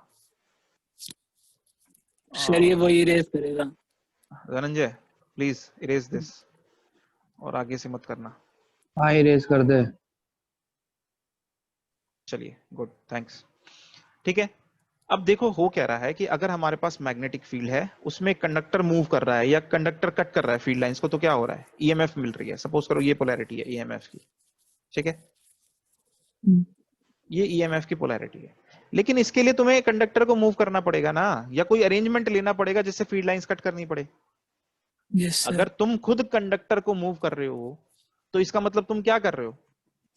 सर? ये वो इरेज करेगा। धनंजय, प्लीज इरेज दिस, और आगे से मत करना। हाँ, इरेज कर दे। चलिए, गुड, थैंक्स, ठीक है। अब देखो हो क्या रहा है कि अगर हमारे पास मैग्नेटिक फील्ड है, उसमें कंडक्टर मूव कर रहा है या कंडक्टर कट कर रहा है फील्ड लाइंस को, तो क्या हो रहा है, ईएमएफ मिल रही है। सपोज करो ये पोलैरिटी है ईएमएफ की, ठीक है, ये ईएमएफ की पोलैरिटी है। लेकिन इसके लिए तुम्हें कंडक्टर को मूव करना पड़ेगा ना, या कोई अरेंजमेंट लेना पड़ेगा जिससे फील्ड लाइंस कट करनी पड़े। yes, अगर तुम खुद कंडक्टर को मूव कर रहे हो तो इसका मतलब तुम क्या कर रहे हो,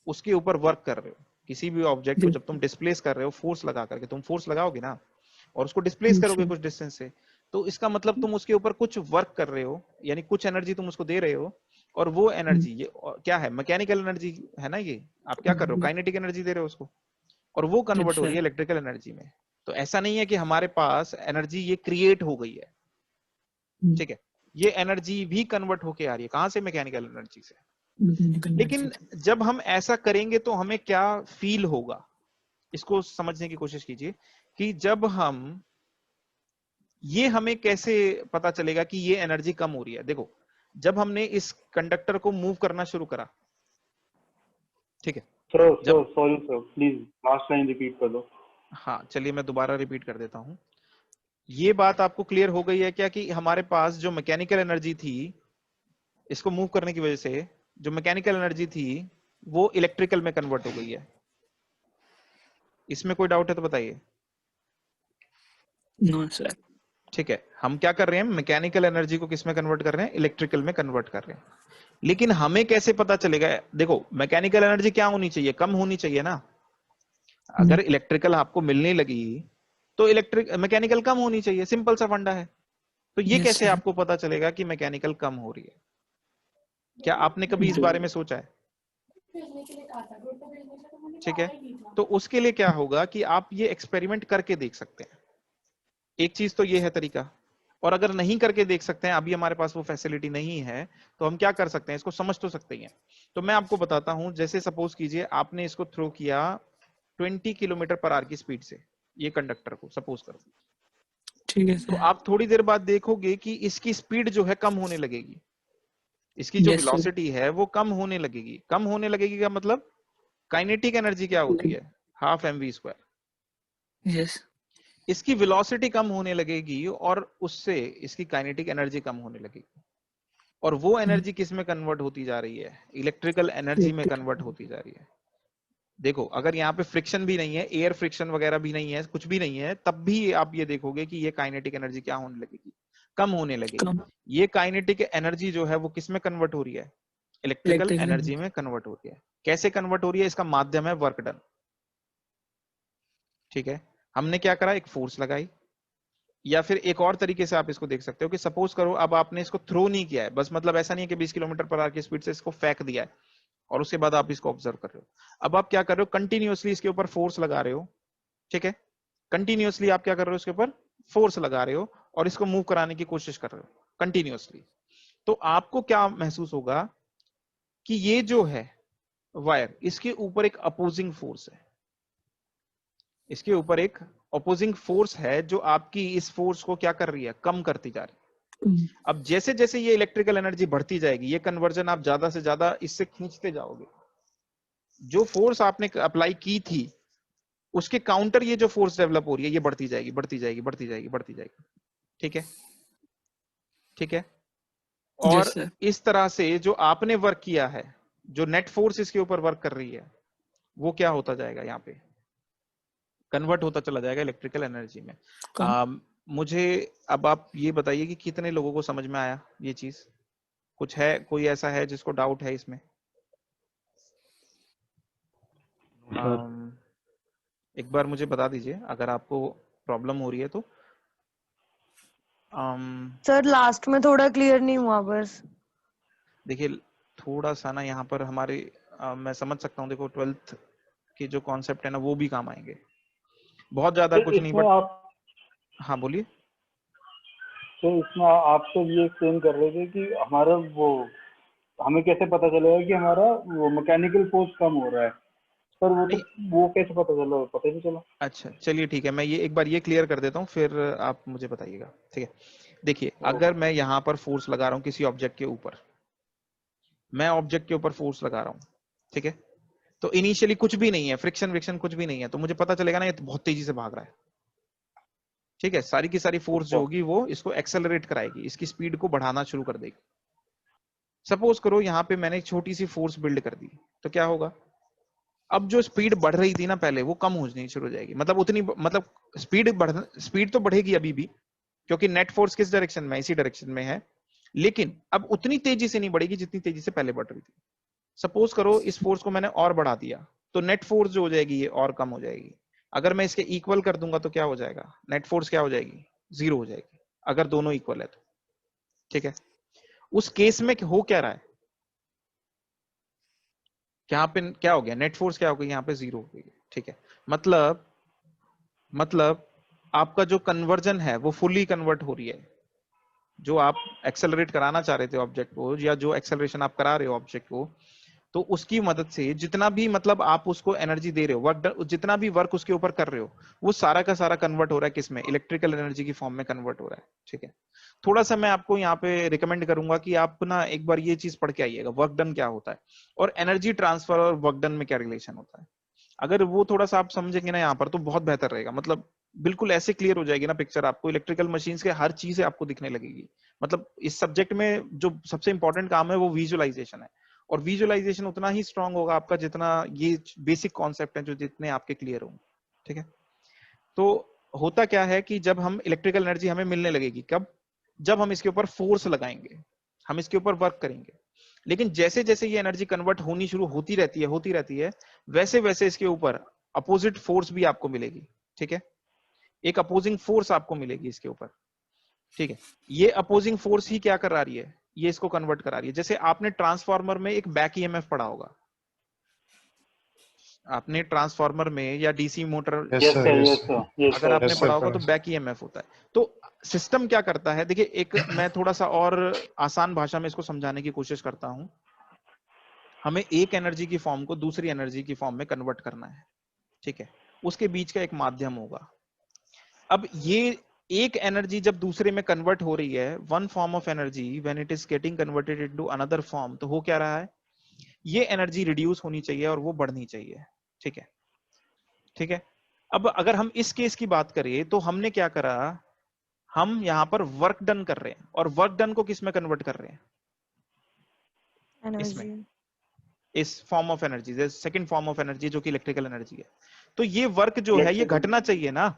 उसके ऊपर वर्क कर रहे हो। किसी भी ऑब्जेक्ट को जब तुम डिस्प्लेस कर रहे हो, फोर्स लगा करके, तुम फोर्स लगाओगे ना और उसको डिस्प्लेस करोगे कुछ डिस्टेंस से, तो इसका मतलब तुम उसके ऊपर कुछ वर्क कर रहे हो, यानी कुछ एनर्जी तुम उसको दे रहे हो। और वो एनर्जी ये क्या है, मैकेनिकल एनर्जी है ना, ये आप क्या कर रहे हो, काइनेटिक एनर्जी दे रहे हो उसको, और वो कन्वर्ट हो रही है इलेक्ट्रिकल एनर्जी में। तो ऐसा नहीं है कि हमारे पास एनर्जी ये क्रिएट हो गई है, ठीक है, ये एनर्जी भी कन्वर्ट होके आ रही है। कहां से? मैकेनिकल एनर्जी से। मैकेनिकल लेकिन जब हम ऐसा करेंगे तो हमें क्या फील होगा, इसको समझने की कोशिश कीजिए कि जब हम ये हमें कैसे पता चलेगा कि ये एनर्जी कम हो रही है। देखो, जब हमने इस कंडक्टर को मूव करना शुरू करा, ठीक है, सर जब sorry sir, please last line repeat कर दो। हाँ चलिए मैं दोबारा रिपीट कर देता हूं। ये बात आपको क्लियर हो गई है क्या कि हमारे पास जो मैकेनिकल एनर्जी थी इसको मूव करने की वजह से, जो मैकेनिकल एनर्जी थी वो इलेक्ट्रिकल में कन्वर्ट हो गई है? इसमें कोई डाउट है तो बताइए। No sir. ठीक है, हम क्या कर रहे हैं, मैकेनिकल एनर्जी को किस में कन्वर्ट कर रहे हैं, इलेक्ट्रिकल में कन्वर्ट कर रहे हैं। लेकिन हमें कैसे पता चलेगा? देखो, मैकेनिकल एनर्जी क्या होनी चाहिए, कम होनी चाहिए ना। अगर इलेक्ट्रिकल आपको मिलने लगी तो इलेक्ट्रिक मैकेनिकल कम होनी चाहिए, सिंपल सा फंडा है। तो ये Yes, कैसे sir. आपको पता चलेगा कि मैकेनिकल कम हो रही है? क्या आपने कभी इस बारे में सोचा है? ठीक है, तो उसके लिए क्या होगा कि आप ये एक्सपेरिमेंट करके देख सकते हैं। एक चीज तो ये है तरीका, और अगर नहीं करके देख सकते हैं, अभी हमारे पास वो फैसिलिटी नहीं है, तो हम क्या कर सकते हैं, इसको समझ तो सकते ही हैं। तो मैं आपको बताता हूं, जैसे सपोज कीजिए आपने इसको थ्रो किया 20 किलोमीटर पर आवर की स्पीड से, ये कंडक्टर को सपोज करो, ठीक है तो सर। आप थोड़ी देर बाद देखोगे कि इसकी स्पीड जो है कम होने लगेगी, इसकी जो Yes, sir. वेलोसिटी है वो कम होने लगेगी। कम होने लगेगी का मतलब काइनेटिक एनर्जी क्या होती है, हाफ mv²। Yes. इसकी वेलोसिटी कम होने लगेगी और उससे इसकी काइनेटिक एनर्जी कम होने लगेगी, और वो एनर्जी किस में कन्वर्ट होती जा रही है, इलेक्ट्रिकल एनर्जी में कन्वर्ट होती जा रही है। देखो, अगर यहाँ पे फ्रिक्शन भी नहीं है, एयर फ्रिक्शन वगैरह भी नहीं है, कुछ भी नहीं है, तब भी आप ये देखोगे कि ये काइनेटिक एनर्जी क्या होने लगेगी, कम होने लगेगी। कम। ये काइनेटिक एनर्जी जो है वो किस में कन्वर्ट हो रही है, इलेक्ट्रिकल Electrical एनर्जी में कन्वर्ट हो रही है। कैसे कन्वर्ट हो रही है, इसका माध्यम है वर्क डन। ठीक है, हमने क्या करा, एक फोर्स लगाई, या फिर एक और तरीके से आप इसको देख सकते हो कि सपोज करो अब आपने इसको थ्रो नहीं किया है, बस मतलब ऐसा नहीं है कि 20 किलोमीटर पर आवर की स्पीड से इसको फेंक दिया है और उसके बाद आप इसको ऑब्जर्व कर रहे हो। अब आप क्या कर रहे हो, कंटिन्यूअसली इसके ऊपर फोर्स लगा रहे हो। ठीक है, कंटिन्यूअसली आप क्या कर रहे हो, इसके ऊपर फोर्स लगा रहे हो और इसको मूव कराने की कोशिश कर रहे हो कंटिन्यूअसली। तो आपको क्या महसूस होगा कि ये जो है वायर, इसके ऊपर एक अपोजिंग फोर्स है, इसके ऊपर एक अपोजिंग फोर्स है जो आपकी इस फोर्स को क्या कर रही है, कम करती जा रही है। अब जैसे जैसे ये इलेक्ट्रिकल एनर्जी बढ़ती जाएगी, ये कन्वर्जन आप ज्यादा से ज्यादा इससे खींचते जाओगे। जो फोर्स आपने अप्लाई की थी उसके काउंटर ये जो फोर्स डेवलप हो रही है, ये बढ़ती जाएगी, बढ़ती जाएगी, बढ़ती जाएगी, बढ़ती जाएगी। ठीक है, ठीक है। और Yes, sir. इस तरह से जो आपने वर्क किया है, जो नेट फोर्स इसके ऊपर वर्क कर रही है, वो क्या होता जाएगा, यहाँ पे कन्वर्ट होता चला जाएगा इलेक्ट्रिकल एनर्जी में। मुझे अब आप ये बताइए कि कितने लोगों को समझ में आया ये चीज, कुछ है, कोई ऐसा है जिसको डाउट है इसमें? एक बार मुझे बता दीजिए अगर आपको प्रॉब्लम हो रही है तो। सर लास्ट में थोड़ा क्लियर नहीं हुआ बस। देखिए, थोड़ा सा ना यहाँ पर हमारे मैं समझ सकता हूँ, देखो 12th के जो कॉन्सेप्ट है ना वो भी काम आएंगे, बहुत ज्यादा कुछ नहीं, इसमें बट आप हाँ बोलिए। तो इसमें आप तो ये एक्सप्लेन कर रहे थे कि हमारा वो, हमें कैसे पता चलेगा कि हमारा वो मैकेनिकल फोर्स कम हो रहा है, पर वो तो वो कैसे पता चला, पता ही नहीं चला। अच्छा चलिए ठीक है, मैं ये एक बार ये क्लियर कर देता हूँ, फिर आप मुझे बताइएगा। ठीक है, देखिए अगर मैं यहाँ पर फोर्स लगा रहा हूँ किसी ऑब्जेक्ट के ऊपर, मैं ऑब्जेक्ट के ऊपर फोर्स लगा रहा हूँ, ठीक है, तो इनिशियली कुछ भी नहीं है, फ्रिक्शन विक्शन कुछ भी नहीं है, तो मुझे पता चलेगा ना ये तो बहुत तेजी से भाग रहा है। ठीक है, सारी की सारी फोर्स जो होगी वो इसको एक्सेलरेट कराएगी, इसकी स्पीड को बढ़ाना शुरू कर देगी। सपोज करो यहाँ पे मैंने एक छोटी सी फोर्स बिल्ड कर दी, तो क्या होगा, अब जो स्पीड बढ़ रही थी ना पहले, वो कम होनी शुरू हो जाएगी। मतलब उतनी, मतलब स्पीड तो बढ़ेगी अभी भी, क्योंकि नेट फोर्स किस डायरेक्शन में, इसी डायरेक्शन में है, लेकिन अब उतनी तेजी से नहीं बढ़ेगी जितनी तेजी से पहले बढ़ रही थी। सपोज करो इस फोर्स को मैंने और बढ़ा दिया, तो नेट फोर्स जो हो जाएगी ये और कम हो जाएगी। अगर मैं इसके इक्वल कर दूंगा तो क्या हो जाएगा, नेट फोर्स क्या हो जाएगी, 0 हो जाएगी, अगर दोनों इक्वल है तो। ठीक है, उस केस में हो क्या रहा है, यहाँ पे क्या हो गया, नेट फोर्स क्या हो गई, यहाँ पे 0 हो गई। ठीक है, मतलब आपका जो कन्वर्जन है वो फुली कन्वर्ट हो रही है, जो आप एक्सेलरेट कराना चाह रहे थे ऑब्जेक्ट को, या जो एक्सेलरेशन आप करा रहे हो ऑब्जेक्ट को, तो उसकी मदद से जितना भी मतलब आप उसको एनर्जी दे रहे हो, वर्क, जितना भी वर्क उसके ऊपर कर रहे हो, वो सारा का सारा कन्वर्ट हो रहा है किसमें, इलेक्ट्रिकल एनर्जी की फॉर्म में कन्वर्ट हो रहा है। ठीक है, थोड़ा सा मैं आपको यहाँ पे रिकमेंड करूंगा कि आप ना एक बार ये चीज पढ़ के आइएगा, वर्क डन क्या होता है और एनर्जी ट्रांसफर और वर्क डन में क्या रिलेशन होता है। अगर वो थोड़ा सा आप समझेंगे ना यहाँ पर, तो बहुत बेहतर रहेगा। मतलब बिल्कुल ऐसे क्लियर हो जाएगी ना पिक्चर आपको, इलेक्ट्रिकल मशीन्स के हर चीज आपको दिखने लगेगी। मतलब इस सब्जेक्ट में जो सबसे इंपॉर्टेंट काम है वो विजुअलाइजेशन है, और विजुअलाइजेशन उतना ही स्ट्रांग होगा आपका जितना ये बेसिक कॉन्सेप्ट है जो जितने आपके क्लियर होंगे। ठीक है, तो होता क्या है कि जब हम इलेक्ट्रिकल एनर्जी हमें मिलने लगेगी, कब, जब हम इसके ऊपर फोर्स लगाएंगे, हम इसके ऊपर वर्क करेंगे। लेकिन जैसे जैसे ये एनर्जी कन्वर्ट होनी शुरू होती रहती है, वैसे वैसे इसके ऊपर अपोजिट फोर्स भी आपको मिलेगी। ठीक है, एक अपोजिंग फोर्स आपको मिलेगी इसके ऊपर। ठीक है, ये अपोजिंग फोर्स ही क्या करा रही है, ये इसको कन्वर्ट करा रही है। जैसे आपने ट्रांसफार्मर में एक बैक ईएमएफ पढ़ा होगा, आपने ट्रांसफार्मर में या DC motor, yes sir, yes sir, yes अगर सर। आपने पढ़ा होगा तो बैक ईएमएफ होता है। तो सिस्टम क्या करता है, देखिए एक मैं थोड़ा सा और आसान भाषा में इसको समझाने की कोशिश करता हूं। हमें एक एनर्जी की फॉर्म को दूसरी एनर्जी की फॉर्म में कन्वर्ट करना है। ठीक है, उसके बीच का एक माध्यम होगा। अब ये एक एनर्जी जब दूसरे में कन्वर्ट हो रही है, one form of energy when it is getting converted into another form, तो हो क्या रहा है, ये एनर्जी रिड्यूस होनी चाहिए और वो बढ़नी चाहिए। ठीक है, ठीक है। अब अगर हम इस केस की बात करें तो हमने क्या करा, हम यहां पर वर्क डन कर रहे हैं, और वर्क डन को किस में कन्वर्ट कर रहे हैं, एनर्जी, इस form of energy, second form of energy जो कि इलेक्ट्रिकल एनर्जी है। तो ये वर्क जो है ये घटना चाहिए ना,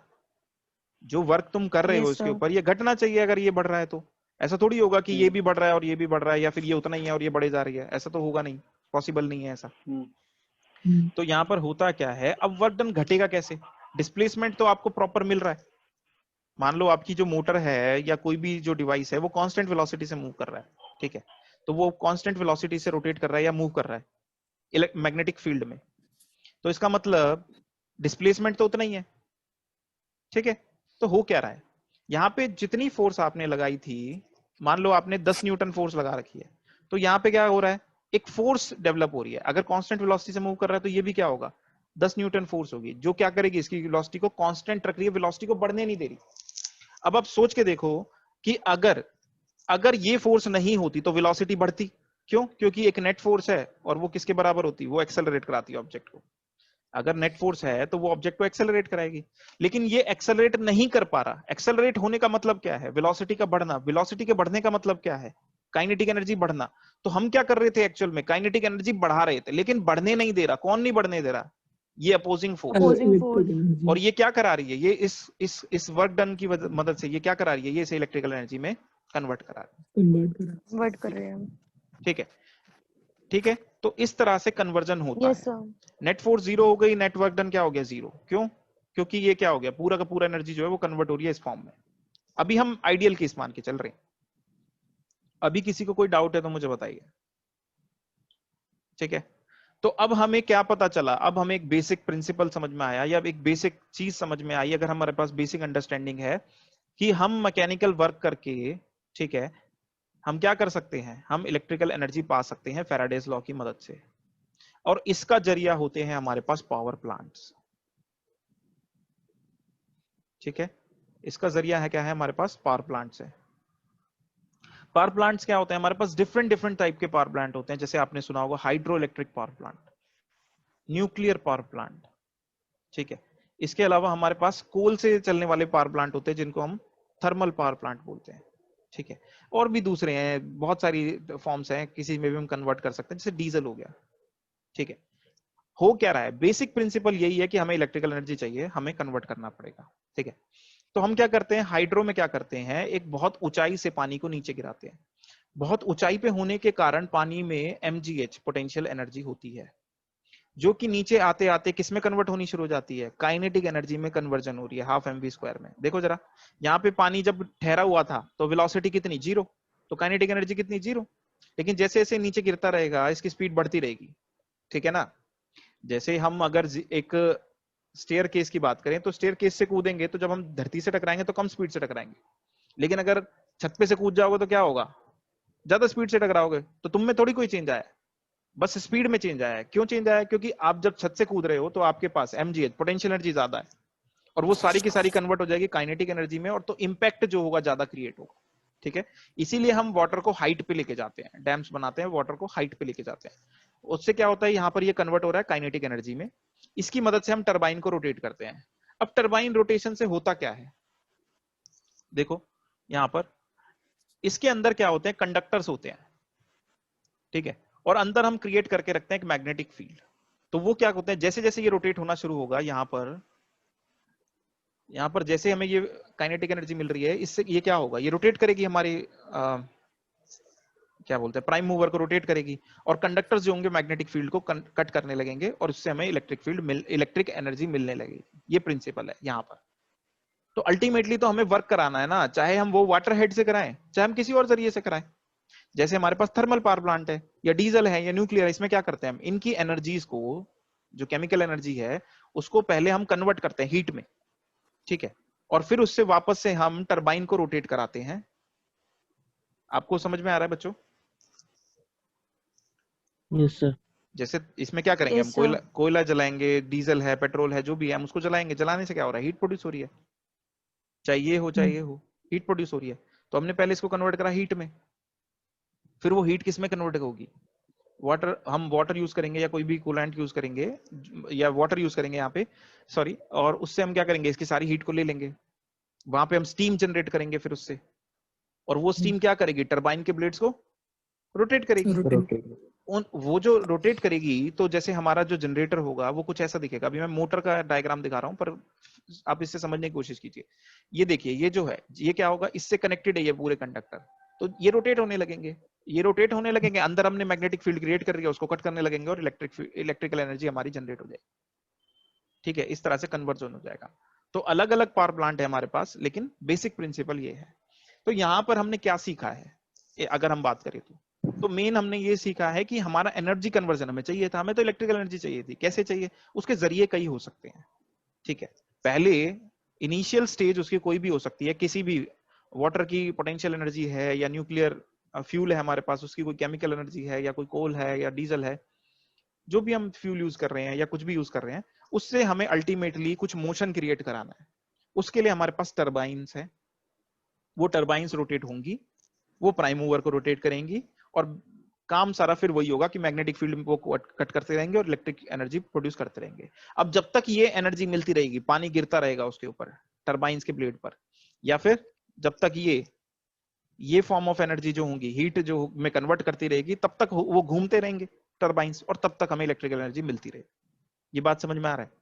जो वर्क तुम कर रहे हो यस इसके सर, ऊपर ये घटना चाहिए। अगर ये बढ़ रहा है तो ऐसा थोड़ी होगा कि ये भी बढ़ रहा है और ये भी बढ़ रहा है, या फिर ये उतना ही है और ये बढ़े जा रही है, ऐसा तो होगा नहीं, पॉसिबल नहीं है ऐसा। तो यहाँ पर होता क्या है, अब वर्क डन घटेगा कैसे, डिस्प्लेसमेंट तो आपको प्रॉपर मिल रहा है। मान लो आपकी जो मोटर है या कोई भी जो डिवाइस है वो कांस्टेंट वेलोसिटी से मूव कर रहा है। ठीक है, तो वो कांस्टेंट वेलोसिटी से रोटेट कर रहा है या मूव कर रहा है मैग्नेटिक फील्ड में, तो इसका मतलब डिस्प्लेसमेंट तो उतना ही है। ठीक है, तो हो क्या रहा है, यहाँ पे जितनी फोर्स आपने लगाई थी, मान लो आपने 10 न्यूटन फोर्स लगा रखी है, तो यहाँ पे क्या हो रहा है, एक फोर्स डेवलप हो रही है। अगर कांस्टेंट वेलोसिटी से मूव कर रहा है तो ये भी क्या होगा, 10 न्यूटन फोर्स होगी, जो क्या करेगी, इसकी वेलोसिटी को कांस्टेंट रख रही है, वेलोसिटी को बढ़ने नहीं दे रही। अब आप सोच के देखो कि अगर ये फोर्स नहीं होती तो वेलोसिटी बढ़ती, क्यों, क्योंकि एक नेट फोर्स है और वो किसके बराबर होती है, वो एक्सेलरेट कराती है ऑब्जेक्ट को। अगर नेट फोर्स है तो वो ऑब्जेक्ट को एक्सेलरेट कराएगी, लेकिन ये एक्सेलरेट नहीं कर पा रहा। एक्सेलरेट होने का मतलब क्या है, वेलोसिटी का बढ़ना, वेलोसिटी के बढ़ने का मतलब क्या है, काइनेटिक एनर्जी बढ़ना। तो हम क्या कर रहे थे, एक्चुअल में काइनेटिक एनर्जी बढ़ा रहे थे, लेकिन बढ़ने नहीं दे रहा। कौन नहीं बढ़ने दे रहा, ये अपोजिंग फोर्स। अपोजिंग फोर्स, और ये क्या करा रही है, ये इस वर्क डन की मदद से ये क्या करा रही है, ये इसे इलेक्ट्रिकल एनर्जी में कन्वर्ट करा रही है। वर्ट कर रहे हैं। ठीक है, ठीक है, तो इस तरह से कन्वर्जन होता यस है। सर, नेट फोर्स जीरो हो गई, नेट वर्क डन क्या हो गया, जीरो। क्यों, क्योंकि ये क्या हो गया, पूरा का पूरा एनर्जी जो है वो कन्वर्ट हो रही है इस फॉर्म में। अभी हम आइडियल केस मान के चल रहे हैं। अभी किसी को कोई डाउट है तो मुझे बताइए। ठीक है, तो अब हमें क्या पता चला, अब हमें एक बेसिक प्रिंसिपल समझ में आया, या एक बेसिक चीज समझ में आई, अगर हमारे पास बेसिक अंडरस्टैंडिंग है कि हम मैकेनिकल वर्क करके, ठीक है, हम क्या कर सकते हैं, हम इलेक्ट्रिकल एनर्जी पा सकते हैं फैराडेज लॉ की मदद से। और इसका जरिया होते हैं हमारे पास पावर प्लांट्स। ठीक है, इसका जरिया है क्या है, हमारे पास पावर प्लांट्स है। पावर प्लांट्स क्या होते हैं, हमारे पास डिफरेंट डिफरेंट टाइप के पावर प्लांट होते हैं। जैसे आपने सुना होगा hydro electric power plant, nuclear power plant. ठीक है, इसके अलावा हमारे पास कोल से चलने वाले पावर प्लांट होते हैं जिनको हम थर्मल पावर प्लांट बोलते हैं। ठीक है, और भी दूसरे हैं, बहुत सारी फॉर्म्स हैं, किसी में भी हम कन्वर्ट कर सकते हैं, जैसे डीजल हो गया। ठीक है, हो क्या रहा है, बेसिक प्रिंसिपल यही है कि हमें इलेक्ट्रिकल एनर्जी चाहिए, हमें कन्वर्ट करना पड़ेगा। ठीक है, तो हम क्या करते हैं, हाइड्रो में क्या करते हैं, एक बहुत ऊंचाई से पानी को नीचे गिराते हैं। बहुत ऊंचाई पे होने के कारण पानी में mgh पोटेंशियल एनर्जी होती है, जो कि नीचे आते आते किस में कन्वर्ट होनी शुरू हो जाती है, काइनेटिक एनर्जी में कन्वर्जन हो रही है, हाफ mv² में। देखो जरा, यहाँ पे पानी जब ठहरा हुआ था तो वेलोसिटी कितनी, जीरो, तो काइनेटिक एनर्जी कितनी, जीरो। लेकिन जैसे जैसे नीचे गिरता रहेगा इसकी स्पीड बढ़ती रहेगी। ठीक है ना, जैसे हम अगर एक स्टेयर केस की बात करें तो स्टेयर केस से कूदेंगे तो जब हम धरती से टकराएंगे तो कम स्पीड से टकराएंगे, लेकिन अगर छत पे से कूद जाओगे तो क्या होगा, ज्यादा स्पीड से टकराओगे। तो तुम में थोड़ी कोई चेंज आया है, बस स्पीड में चेंज आया है। क्यों चेंज आया है? क्योंकि आप जब छत से कूद रहे हो तो आपके पास mgh पोटेंशियल एनर्जी ज्यादा है, और वो सारी की सारी कन्वर्ट हो जाएगी काइनेटिक एनर्जी में, और तो इंपैक्ट जो होगा ज्यादा क्रिएट होगा। ठीक है, इसीलिए हम वाटर को हाइट पे लेके जाते हैं, डैम्स बनाते हैं, वाटर को हाइट पे लेके जाते हैं। उससे क्या होता है, यहाँ पर ये कन्वर्ट हो रहा है काइनेटिक एनर्जी में। इसकी मदद से हम टरबाइन को रोटेट करते हैं। अब टरबाइन रोटेशन से होता क्या है, देखो यहाँ पर इसके अंदर क्या होते हैं, कंडक्टर्स होते हैं। ठीक है, और अंदर हम क्रिएट करके रखते हैं एक मैग्नेटिक फील्ड। तो वो क्या होते हैं, जैसे जैसे ये रोटेट होना शुरू होगा, यहाँ पर जैसे हमें ये काइनेटिक एनर्जी मिल रही है, इससे ये क्या होगा, ये रोटेट करेगी हमारी क्या बोलते हैं, प्राइम मूवर को रोटेट करेगी, और कंडक्टर्स जो होंगे मैग्नेटिक फील्ड को कट करने लगेंगे, और उससे हमें इलेक्ट्रिक एनर्जी मिलने लगेगी। ये प्रिंसिपल है यहाँ पर। तो अल्टीमेटली तो हमें वर्क कराना है ना, चाहे हम वो वाटर हेड से कराएं, चाहे हम किसी और जरिए से कराएं। जैसे हमारे पास थर्मल पावर प्लांट है, या डीजल है, या न्यूक्लियर, इसमें क्या करते हैं हम, इनकी एनर्जीज को, जो केमिकल एनर्जी है, उसको पहले हम कन्वर्ट करते हैं हीट में। ठीक है, और फिर उससे वापस से हम टरबाइन को रोटेट कराते हैं। आपको समझ में आ रहा है बच्चों? Yes sir. जैसे इसमें क्या करेंगे हम, Yes, sir. कोयला जलाएंगे, डीजल है, पेट्रोल है, जो भी है, हम उसको जलाएंगे। जलाने से क्या हो रहा है, हीट प्रोड्यूस हो रही है, चाहे ये हो, हीट प्रोड्यूस हो रही है। तो हमने पहले इसको कन्वर्ट करा हीट में, फिर वो हीट किस में कन्वर्ट होगी, हम वाटर यूज करेंगे, या कोई भी कूलेंट यूज करेंगे, या वाटर यूज करेंगे यहाँ पे, सॉरी, और उससे हम क्या करेंगे, इसकी सारी हीट को ले लेंगे, वहां पे हम स्टीम जनरेट करेंगे फिर उससे, और वो स्टीम क्या करेगी, टरबाइन के ब्लेड्स को रोटेट करेगी। वो जो रोटेट करेगी, तो जैसे हमारा जो जनरेटर होगा वो कुछ ऐसा दिखेगा। अभी मैं मोटर का डायग्राम दिखा रहा हूं, पर आप इससे समझने की कोशिश कीजिए। ये देखिए, ये जो है, ये क्या होगा, इससे कनेक्टेड है ये पूरे कंडक्टर। तो ये रोटेट होने लगेंगे, अंदर हमने मैग्नेटिक फील्ड क्रिएट कर रही है, उसको कट करने लगेंगे, और इलेक्ट्रिकल एनर्जी हमारी जनरेट हो जाएगी। ठीक है, इस तरह से कन्वर्जन हो जाएगा। तो अलग अलग पावर प्लांट है हमारे पास, लेकिन बेसिक प्रिंसिपल ये है। तो यहां पर हमने क्या सीखा है, अगर हम बात करें तो मेन हमने ये सीखा है कि हमारा एनर्जी कन्वर्जन हमें चाहिए था, हमें तो इलेक्ट्रिकल एनर्जी चाहिए थी। कैसे चाहिए, उसके जरिए कई हो सकते हैं। ठीक है, पहले इनिशियल स्टेज उसकी कोई भी हो सकती है, किसी भी वाटर की पोटेंशियल एनर्जी है, या न्यूक्लियर फ्यूल है हमारे पास, उसकी कोई केमिकल एनर्जी है, या कोई कोल है, या डीजल है, जो भी हम फ्यूल यूज कर रहे हैं या कुछ भी यूज कर रहे हैं, उससे हमें अल्टीमेटली कुछ मोशन क्रिएट कराना है। उसके लिए हमारे पास टरबाइंस है, वो टरबाइंस रोटेट होंगी, वो प्राइम मूवर को रोटेट करेंगी, और काम सारा फिर वही होगा कि मैग्नेटिक फील्ड को कट करते रहेंगे और इलेक्ट्रिक एनर्जी प्रोड्यूस करते रहेंगे। अब जब तक ये एनर्जी मिलती रहेगी, पानी गिरता रहेगा उसके ऊपर, टरबाइंस के ब्लेड पर, या फिर जब तक ये फॉर्म ऑफ एनर्जी जो होंगी, हीट जो में कन्वर्ट करती रहेगी, तब तक वो घूमते रहेंगे टरबाइंस, और तब तक हमें इलेक्ट्रिकल एनर्जी मिलती रहेगी। ये बात समझ में आ रहा है?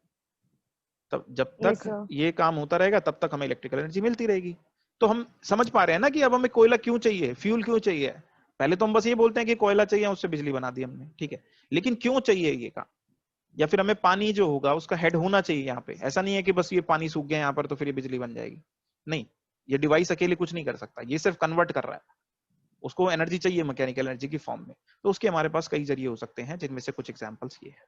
तब जब Yes, तक sir. ये काम होता रहेगा, तब तक हमें इलेक्ट्रिकल एनर्जी मिलती रहेगी। तो हम समझ पा रहे हैं ना कि अब हमें कोयला क्यों चाहिए, फ्यूल क्यों चाहिए। पहले तो हम बस ये बोलते हैं कि कोयला चाहिए, उससे बिजली बना दी हमने, ठीक है, लेकिन क्यों चाहिए ये काम, या फिर हमें पानी जो होगा उसका हेड होना चाहिए यहाँ पे। ऐसा नहीं है कि बस ये पानी सूख गया यहाँ पर तो फिर ये बिजली बन जाएगी, नहीं, ये डिवाइस अकेले कुछ नहीं कर सकता, ये सिर्फ कन्वर्ट कर रहा है, उसको एनर्जी चाहिए मैकेनिकल एनर्जी की फॉर्म में। तो उसके हमारे पास कई जरिए हो सकते हैं, जिनमें से कुछ एग्जांपल्स ये है।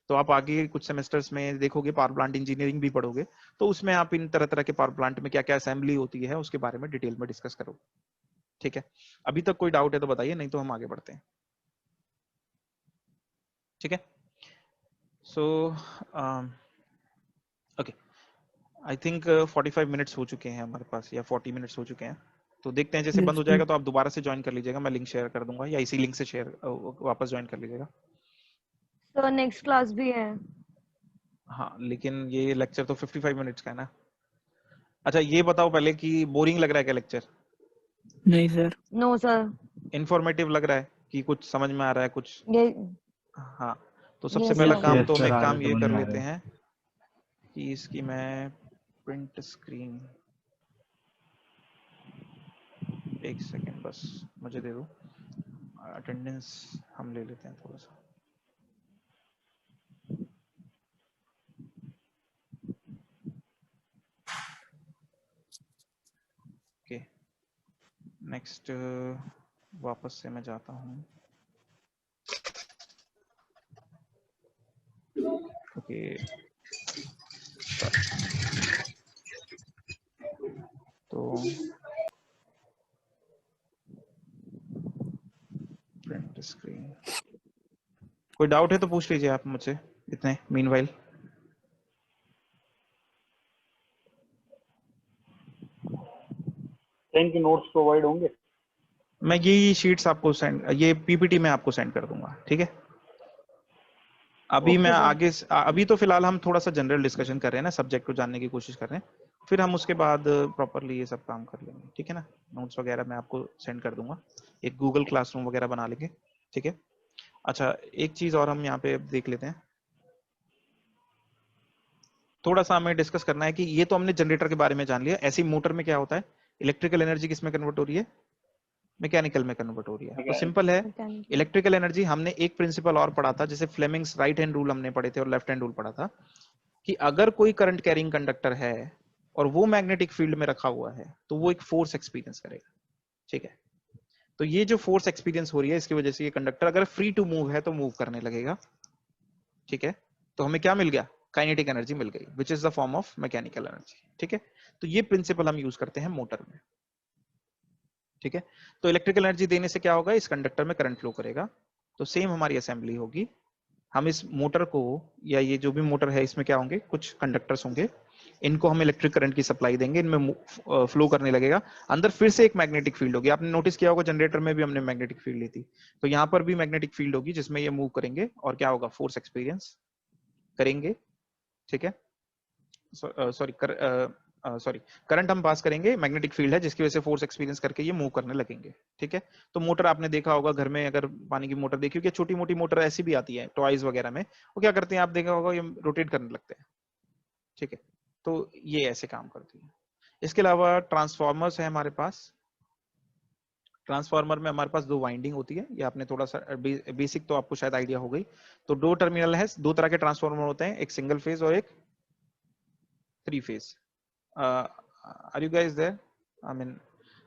तो आप आगे कुछ सेमेस्टर्स में देखोगे, पावर प्लांट इंजीनियरिंग भी पढ़ोगे, तो उसमें आप इन तरह तरह के पावर प्लांट में क्या क्या असेंबली होती है उसके बारे में डिटेल में डिस्कस करोगे। ठीक है, अभी तक कोई डाउट है तो बताइए, नहीं तो हम आगे बढ़ते हैं। ठीक है, so okay, I think 45 minutes हो चुके हैं हमारे पास, या 40 मिनट्स हो चुके हैं। तो देखते हैं, जैसे बंद हो जाएगा तो आप दोबारा से ज्वाइन कर लीजिएगा, मैं लिंक शेयर कर दूंगा, या इसी लिंक से शेयर वापस ज्वाइन कर लीजिएगा। सर नेक्स्ट क्लास भी है। हाँ, लेकिन ये लेक्चर तो 55 मिनट्स का है ना। अच्छा, ये बताओ पहले कि बोरिंग लग रहा है क्या लेक्चर? नहीं सर। No sir. इंफॉर्मेटिव लग रहा है कि कुछ समझ में आ रहा है कुछ? ये हाँ, तो सबसे Yes, पहला sir. काम Yes, तो हम sir, एक आ रहा काम है, ये समझ कर में आ लेते रहा है। हैं कि इसकी मैं प्रिंट स्क्रीन, एक सेकेंड बस मुझे दे दो, अटेंडेंस हम ले लेते हैं थोड़ा सा। ओके, नेक्स्ट वापस से मैं जाता हूँ। ओके, तो कोई डाउट है तो पूछ लीजिए आप मुझसे इतने मीनवाइल। इनके नोट्स प्रोवाइड होंगे? मैं ये शीट्स आपको सेंड, ये पीपीटी में आपको सेंड कर दूंगा, ठीक है। अभी मैं आगे अभी तो फिलहाल हम थोड़ा सा जनरल डिस्कशन कर रहे हैं ना, सब्जेक्ट को जानने की कोशिश कर रहे हैं, फिर हम उसके बाद प्रॉपरली ये सब काम कर लेंगे, ठीक है ना। नोट्स वगैरह मैं आपको सेंड कर दूंगा, एक गूगल क्लासरूम वगैरह बना लेंगे, ठीक है। अच्छा एक चीज और हम यहाँ पे देख लेते हैं, थोड़ा सा हमें डिस्कस करना है कि ये तो हमने जनरेटर के बारे में जान लिया, ऐसी मोटर में क्या होता है, इलेक्ट्रिकल एनर्जी किस में कन्वर्ट हो रही है, मैकेनिकल में कन्वर्ट हो रही है। तो सिंपल है, इलेक्ट्रिकल एनर्जी हमने एक प्रिंसिपल और पढ़ा था, जैसे फ्लेमिंग्स राइट हैंड रूल हमने पढ़े थे और लेफ्ट हैंड रूल पढ़ा था, कि अगर कोई करंट कैरिंग कंडक्टर है और वो मैग्नेटिक फील्ड में रखा हुआ है तो वो एक फोर्स एक्सपीरियंस करेगा, ठीक है। तो ये जो फोर्स एक्सपीरियंस हो रही है इसकी वजह से ये कंडक्टर अगर फ्री टू मूव है तो मूव करने लगेगा, ठीक है। तो हमें क्या मिल गया, काइनेटिक एनर्जी मिल गई, which is the form of mechanical energy, ठीक है। तो ये प्रिंसिपल हम यूज करते हैं मोटर में, ठीक है। तो इलेक्ट्रिकल एनर्जी देने से क्या होगा, इस कंडक्टर में करंट फ्लो करेगा, तो सेम हमारी असेंबली होगी। हम इस मोटर को, या ये जो भी मोटर है इसमें क्या होंगे, कुछ कंडक्टर्स होंगे, इनको हम इलेक्ट्रिक करंट की सप्लाई देंगे, इनमें फ्लो करने लगेगा, अंदर फिर से एक मैग्नेटिक फील्ड होगी। आपने नोटिस किया होगा जनरेटर में भी हमने मैग्नेटिक फील्ड ली थी, तो यहाँ पर भी मैग्नेटिक फील्ड होगी जिसमें ये मूव करेंगे और क्या होगा, फोर्स एक्सपीरियंस करेंगे, ठीक है। सॉरी करंट हम पास करेंगे, मैग्नेटिक फील्ड है जिसकी वजह से फोर्स एक्सपीरियंस करके ये मूव करने लगेंगे, ठीक है। तो मोटर आपने देखा होगा घर में, अगर पानी की मोटर देखी होगी, छोटी मोटी मोटर ऐसी भी आती है टॉयज वगैरह में, वो क्या करते हैं आप देखा होगा, ये रोटेट करने लगते हैं, ठीक है। तो ये ऐसे काम करती है। इसके अलावा ट्रांसफॉर्मर्स है हमारे पास, ट्रांसफार्मर में हमारे पास दो वाइंडिंग होती है, ये आपने थोड़ा सा बेसिक तो आपको शायद आइडिया हो गई। तो दो टर्मिनल है, दो तरह के ट्रांसफार्मर होते हैं, एक सिंगल फेज और एक 3 phase. Are you guys there, I mean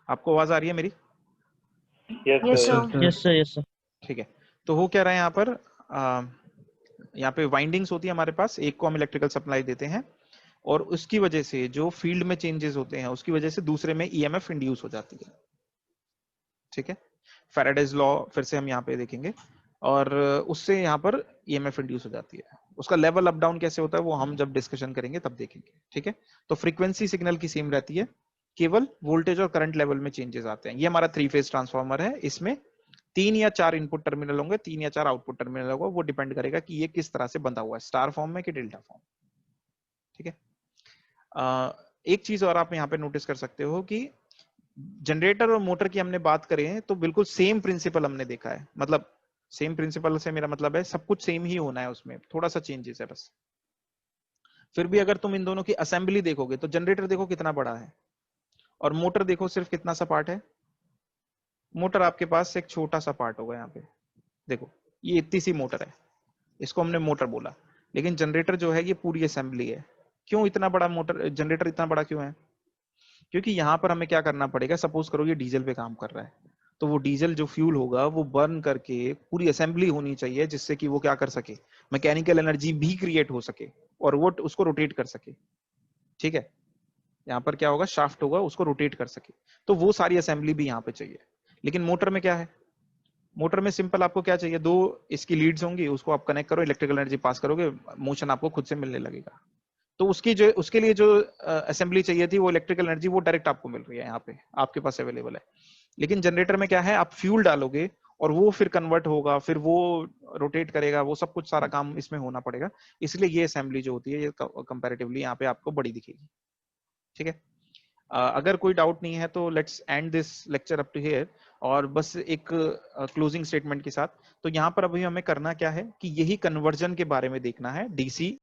आपको आवाज आ रही है मेरी? Yes, sir. Yes sir yes sir. ठीक है। तो हो क्या रहा है यहाँ पर, यहाँ पे वाइंडिंग्स होती है हमारे पास, एक को हम इलेक्ट्रिकल सप्लाई देते हैं और उसकी वजह से जो फील्ड में चेंजेस होते हैं उसकी वजह से दूसरे में ईएमएफ इंड्यूस हो जाती है, ठीक है। फैराडेज लॉ फिर से हम यहाँ पे देखेंगे और उससे यहाँ पर ईएमएफ इंड्यूस हो जाती है। उसका लेवल अप डाउन कैसे होता है वो हम जब डिस्कशन करेंगे तब देखेंगे, ठीक है। तो फ्रीक्वेंसी सिग्नल की सेम रहती है, केवल वोल्टेज और करंट लेवल में चेंजेस आते हैं। ये हमारा 3 फेज ट्रांसफार्मर है, इसमें 3 या 4 इनपुट टर्मिनल होंगे, 3 या 4 आउटपुट टर्मिनल होगा, वो डिपेंड करेगा कि ये किस तरह से बंधा हुआ है, स्टार फॉर्म में कि डेल्टा फॉर्म, ठीक है। एक चीज और आप यहाँ पे नोटिस कर सकते हो कि जनरेटर और मोटर की हमने बात करें तो बिल्कुल सेम प्रिंसिपल हमने देखा है, मतलब सेम प्रिंसिपल से मेरा मतलब है सब कुछ सेम ही होना है, उसमें थोड़ा सा चेंजेस है बस। फिर भी अगर तुम इन दोनों की असेंबली देखोगे तो जनरेटर देखो कितना बड़ा है और मोटर देखो सिर्फ कितना सा पार्ट है। मोटर आपके पास एक छोटा सा पार्ट होगा, यहाँ पे देखो ये इतनी सी मोटर है, इसको हमने मोटर बोला, लेकिन जनरेटर जो है ये पूरी असेंबली है। क्यों इतना बड़ा मोटर, जनरेटर इतना बड़ा क्यों है? क्योंकि यहाँ पर हमें क्या करना पड़ेगा, सपोज करो ये डीजल पे काम कर रहा है, तो वो डीजल जो फ्यूल होगा वो बर्न करके पूरी असेंबली होनी चाहिए जिससे कि वो क्या कर सके, मैकेनिकल एनर्जी भी क्रिएट हो सके और वो उसको रोटेट कर सके, ठीक है। यहाँ पर क्या होगा, शाफ्ट होगा, उसको रोटेट कर सके, तो वो सारी असेंबली भी यहाँ पे चाहिए। लेकिन मोटर में क्या है, मोटर में सिंपल आपको क्या चाहिए, दो इसकी लीड्स होंगी, उसको आप कनेक्ट करो, इलेक्ट्रिकल एनर्जी पास करोगे, मोशन आपको खुद से मिलने लगेगा। तो उसके लिए जो असेंबली चाहिए थी वो इलेक्ट्रिकल एनर्जी वो डायरेक्ट आपको मिल रही है, यहाँ पे आपके पास अवेलेबल है। लेकिन जनरेटर में क्या है, आप फ्यूल डालोगे और वो फिर कन्वर्ट होगा, फिर वो रोटेट करेगा, वो सब कुछ सारा काम इसमें होना पड़ेगा, इसलिए ये असेंबली जो होती है ये कंपैरेटिवली यहाँ पे आपको बड़ी दिखेगी, ठीक है। अगर कोई डाउट नहीं है तो let's end this lecture up to here, और बस एक क्लोजिंग स्टेटमेंट के साथ। तो यहाँ पर अभी हमें करना क्या है कि यही कन्वर्जन के बारे में देखना है, डीसी